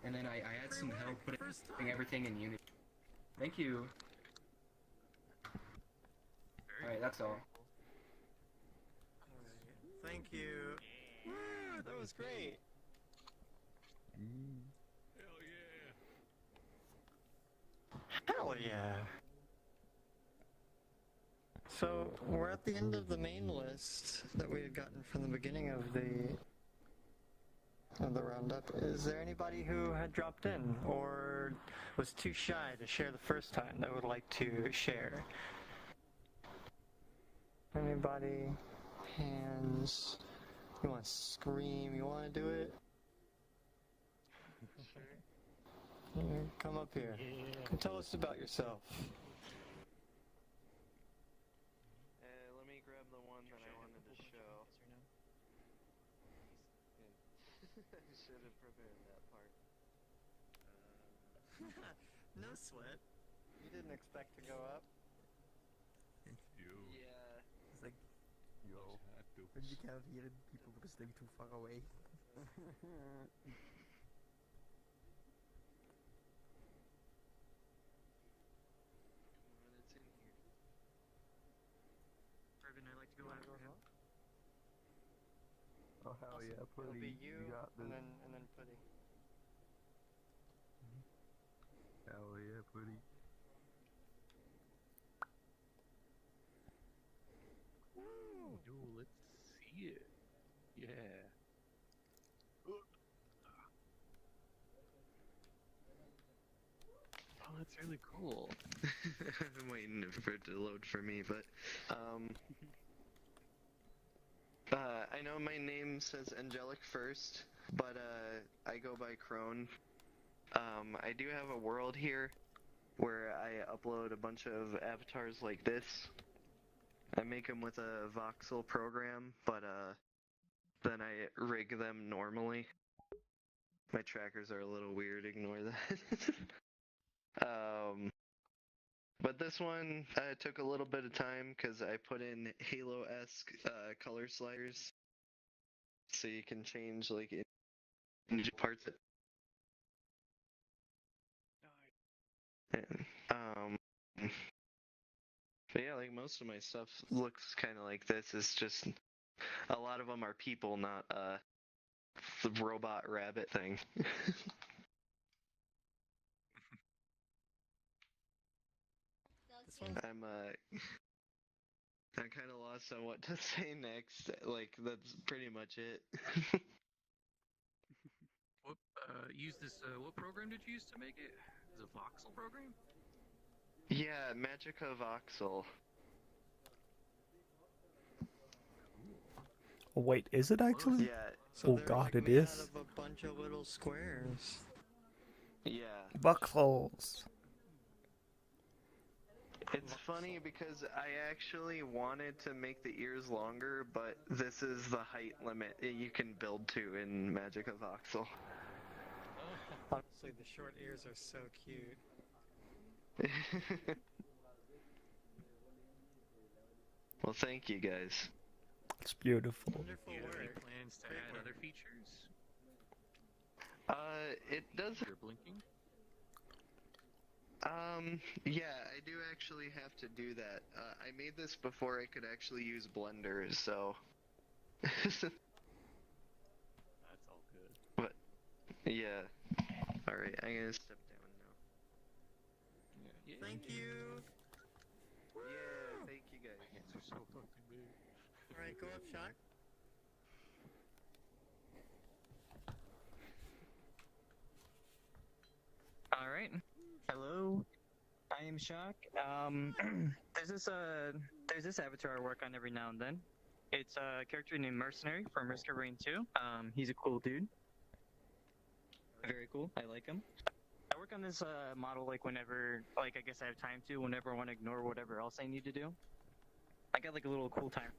And then I had some help putting everything in Unity. Thank you. Alright, that's all. Thank you. Woo, that was great. Hell yeah. So, we're at the end of the main list that we had gotten from the beginning of the roundup. Is there anybody who had dropped in or was too shy to share the first time that would like to share? Anybody? Hands? You want to scream? You want to do it? Come up here. Come tell us about yourself. Let me grab the one that I wanted to show. I should have prepared that part. No sweat. You didn't expect to go up. Yeah. It's like, yo, when you can't hear people because they're too far away. It's in here. Irvin, I'd like to go after him. Oh hell yeah, It'll Putty, be you, got this. and then Putty. let's see it. Yeah. Oh, that's really cool. I'm waiting for it to load for me, but I know my name says Angelic first, but I go by Crone. I do have a world here where I upload a bunch of avatars like this. I make them with a voxel program, but then I rig them normally. My trackers are a little weird, ignore that. But this one took a little bit of time because I put in Halo-esque color sliders, so you can change like parts. And, but yeah, like most of my stuff looks kind of like this. It's just a lot of them are people, not the robot rabbit thing. I'm kind of lost on what to say next. Like that's pretty much it. What what program did you use to make it? Is it a voxel program? Yeah, Magica Voxel. Oh, wait, is it actually? Yeah. Oh god, it is. Out of a bunch of little squares. Yeah. Buckles. It's funny because I actually wanted to make the ears longer, but this is the height limit you can build to in Magica Voxel. Honestly, the short ears are so cute. Well, thank you guys. It's beautiful. Do you have any plans to add other features? It does. You're blinking? Yeah, I do actually have to do that. I made this before I could actually use Blender, so. That's all good. But, yeah. Alright, I'm gonna step down now. Yeah. Thank you! Yeah, thank you guys. Hands are so fucking big. Alright, go up, Shock. Alright. Hello. I am Shock. There's this avatar I work on every now and then. It's a character named Mercenary from Risk of Rain 2. He's a cool dude. Very cool. I like him. I work on this model like whenever, like I guess I have time to, whenever I want to ignore whatever else I need to do. I got like a little cool timer.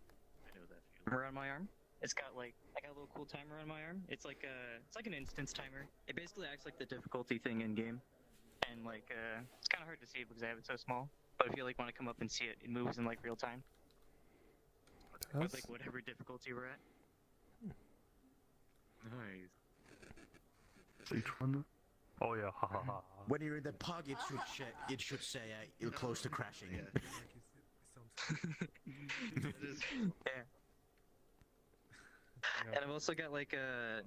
I know that feeling. Around my arm. It's got like, I got a little cool timer on my arm. It's like an instance timer. It basically acts like the difficulty thing in game. And like, it's kind of hard to see because I have it so small. But if you like want to come up and see it, it moves in like real time. With like whatever difficulty we're at. Nice. Each one? Oh yeah, ha ha ha. When you're in the pug, it should say you're close to crashing. Yeah. And I've also got like I've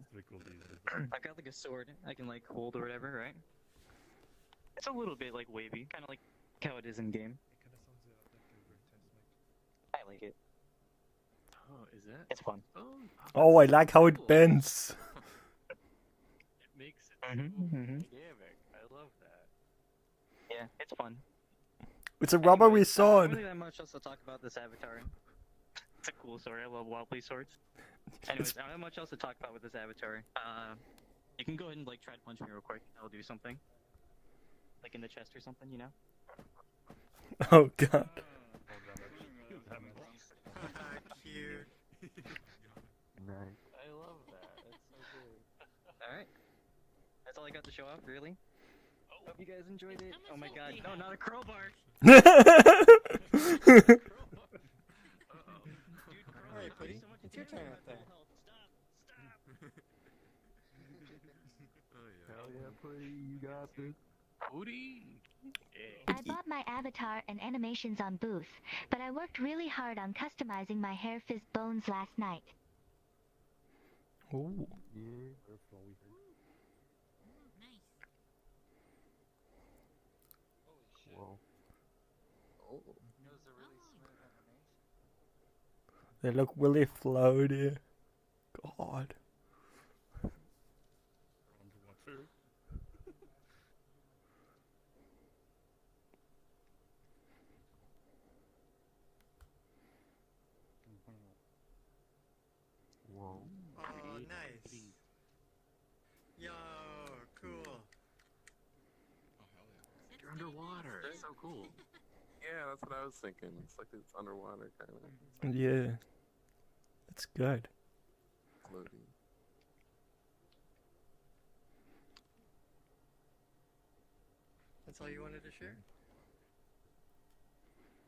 got like a sword I can like hold or whatever, right? It's a little bit like wavy, kind of like how it is in game. I like it. Oh, is that? It's fun. Oh, I like how it bends. It makes it so dynamic. I love that. Yeah, it's fun. It's a rubbery I sword. don't really have much else to talk about this avatar. It's a cool sword. I love wobbly swords. Anyways, I don't have much else to talk about with this avatar. You can go ahead and like try to punch me real quick. I'll do something. Like in the chest or something, you know? Oh god. Cute. Nice. I love that. That's so good. Alright. That's all I got to show off, really. Hope you guys enjoyed it. Oh my god. No, not a crowbar! Alright, buddy. It's your turn up there. Hell yeah, Putty, you got this. Putty! I bought my avatar and animations on Booth, but I worked really hard on customizing my hair fizz bones last night. Ooh. Yeah, that's all we heard. Whoa. It was a really smooth animation. They look really floaty. God. Underwater. Whoa. Oh, nice. Yo, cool. You're underwater. That's so cool. Yeah, that's what I was thinking. It's like it's underwater kind of. Yeah. It's good. Floaty. That's all you wanted to share?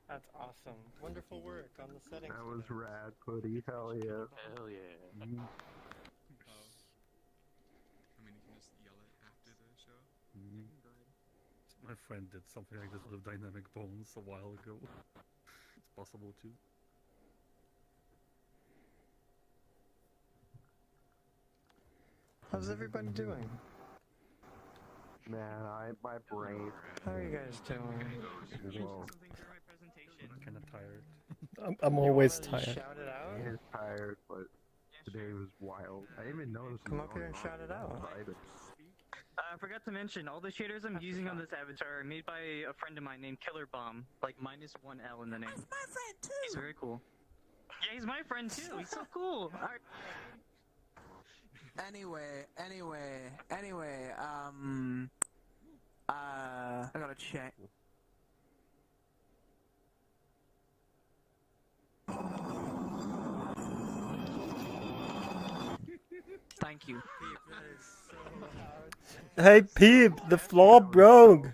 That's awesome. Wonderful work on the settings. That was rad, Putty. Hell yeah. Hell yeah. I mean, you can just yell it after the show. My friend did something like this with dynamic bones a while ago. It's possible too. How's everybody doing? Man, my brain. How are you guys doing? Whoa. I'm kind of tired. I'm always You wanna tired. Shout it out. I is tired, but today was wild. I didn't even notice. Come up here and shout it out. I forgot to mention, all the shaders I'm using on this avatar are made by a friend of mine named Killer Bomb, like -1 L in the name. That's my friend too. He's very cool. Yeah, he's my friend too. He's so cool. Anyway, I gotta check. Thank you. Hey Peep, the floor broke.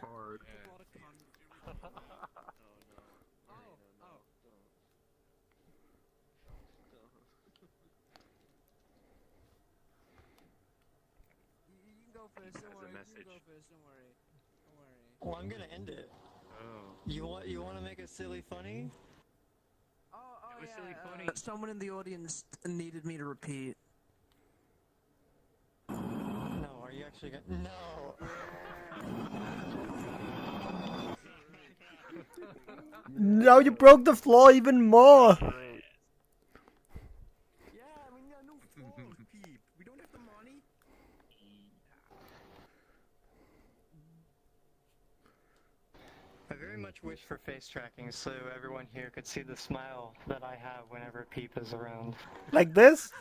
Well, I'm gonna end it. You want to make it silly funny? It was silly funny. Someone in the audience needed me to repeat. No, are you actually gonna? No. Now you broke the floor even more. Yeah, I mean, no fault, Peep. We don't have the money. I very much wish for face tracking so everyone here could see the smile that I have whenever Peep is around. Like this?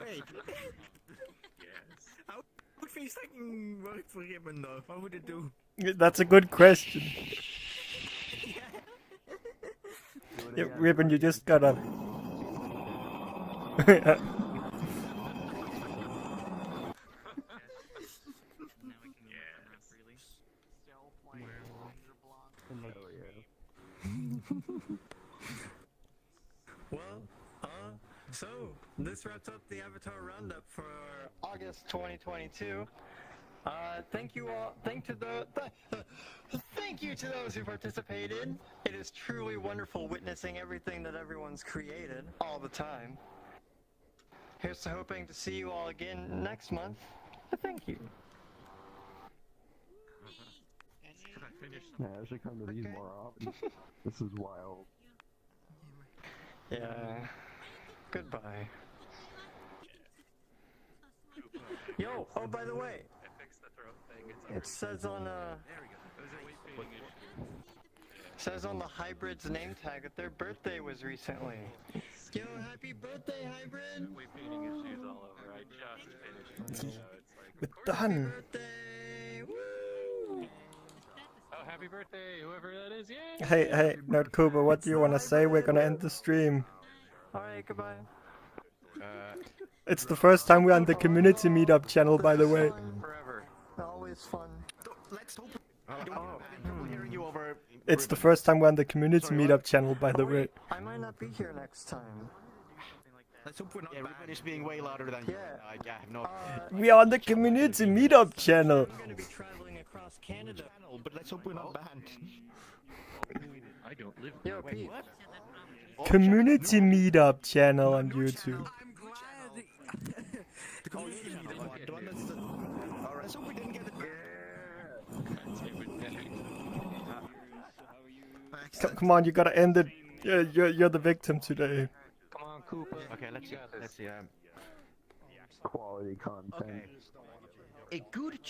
Wait. How would face tracking work for Ribbon though? What would it do? That's a good question. Yeah, Ribbon, you just gotta. Well, so this wraps up the Avatar Roundup for August 2022. Thank you all. Thank you to those who participated. It is truly wonderful witnessing everything that everyone's created all the time. Here's to hoping to see you all again next month. Thank you. Yeah, I should come to these more often. This is wild. Yeah. Goodbye. Yo, oh, by the way, it says on the Hybrid's name tag that their birthday was recently. Yo, happy birthday, Hybrid! Weight painting issues all over. I just finished it, so it's like, We're done. oh, happy birthday, whoever that is, yay! Hey, Nerd Cooper, what do you want to say? We're gonna end the stream. Alright, goodbye. It's the first time we're on the community meetup channel, by the way. Forever. Always fun. Let's hope I don't have trouble hearing you over. It's the first time we're on the community meetup channel, by the way. I might not be here next time. Let's hope we're not Ribbon is being way louder than you. I have no. We are on the community meetup channel. I'm gonna be traveling across Canada. But let's hope we're not banned. I don't live Yo, Pete. Community meetup channel on YouTube. The community meetup, the one that's the. Alright, let's hope we didn't get it. Come on, you gotta end it. You're the victim today. Come Koopa. Okay, let's see. Let's see. Quality content. Okay. A good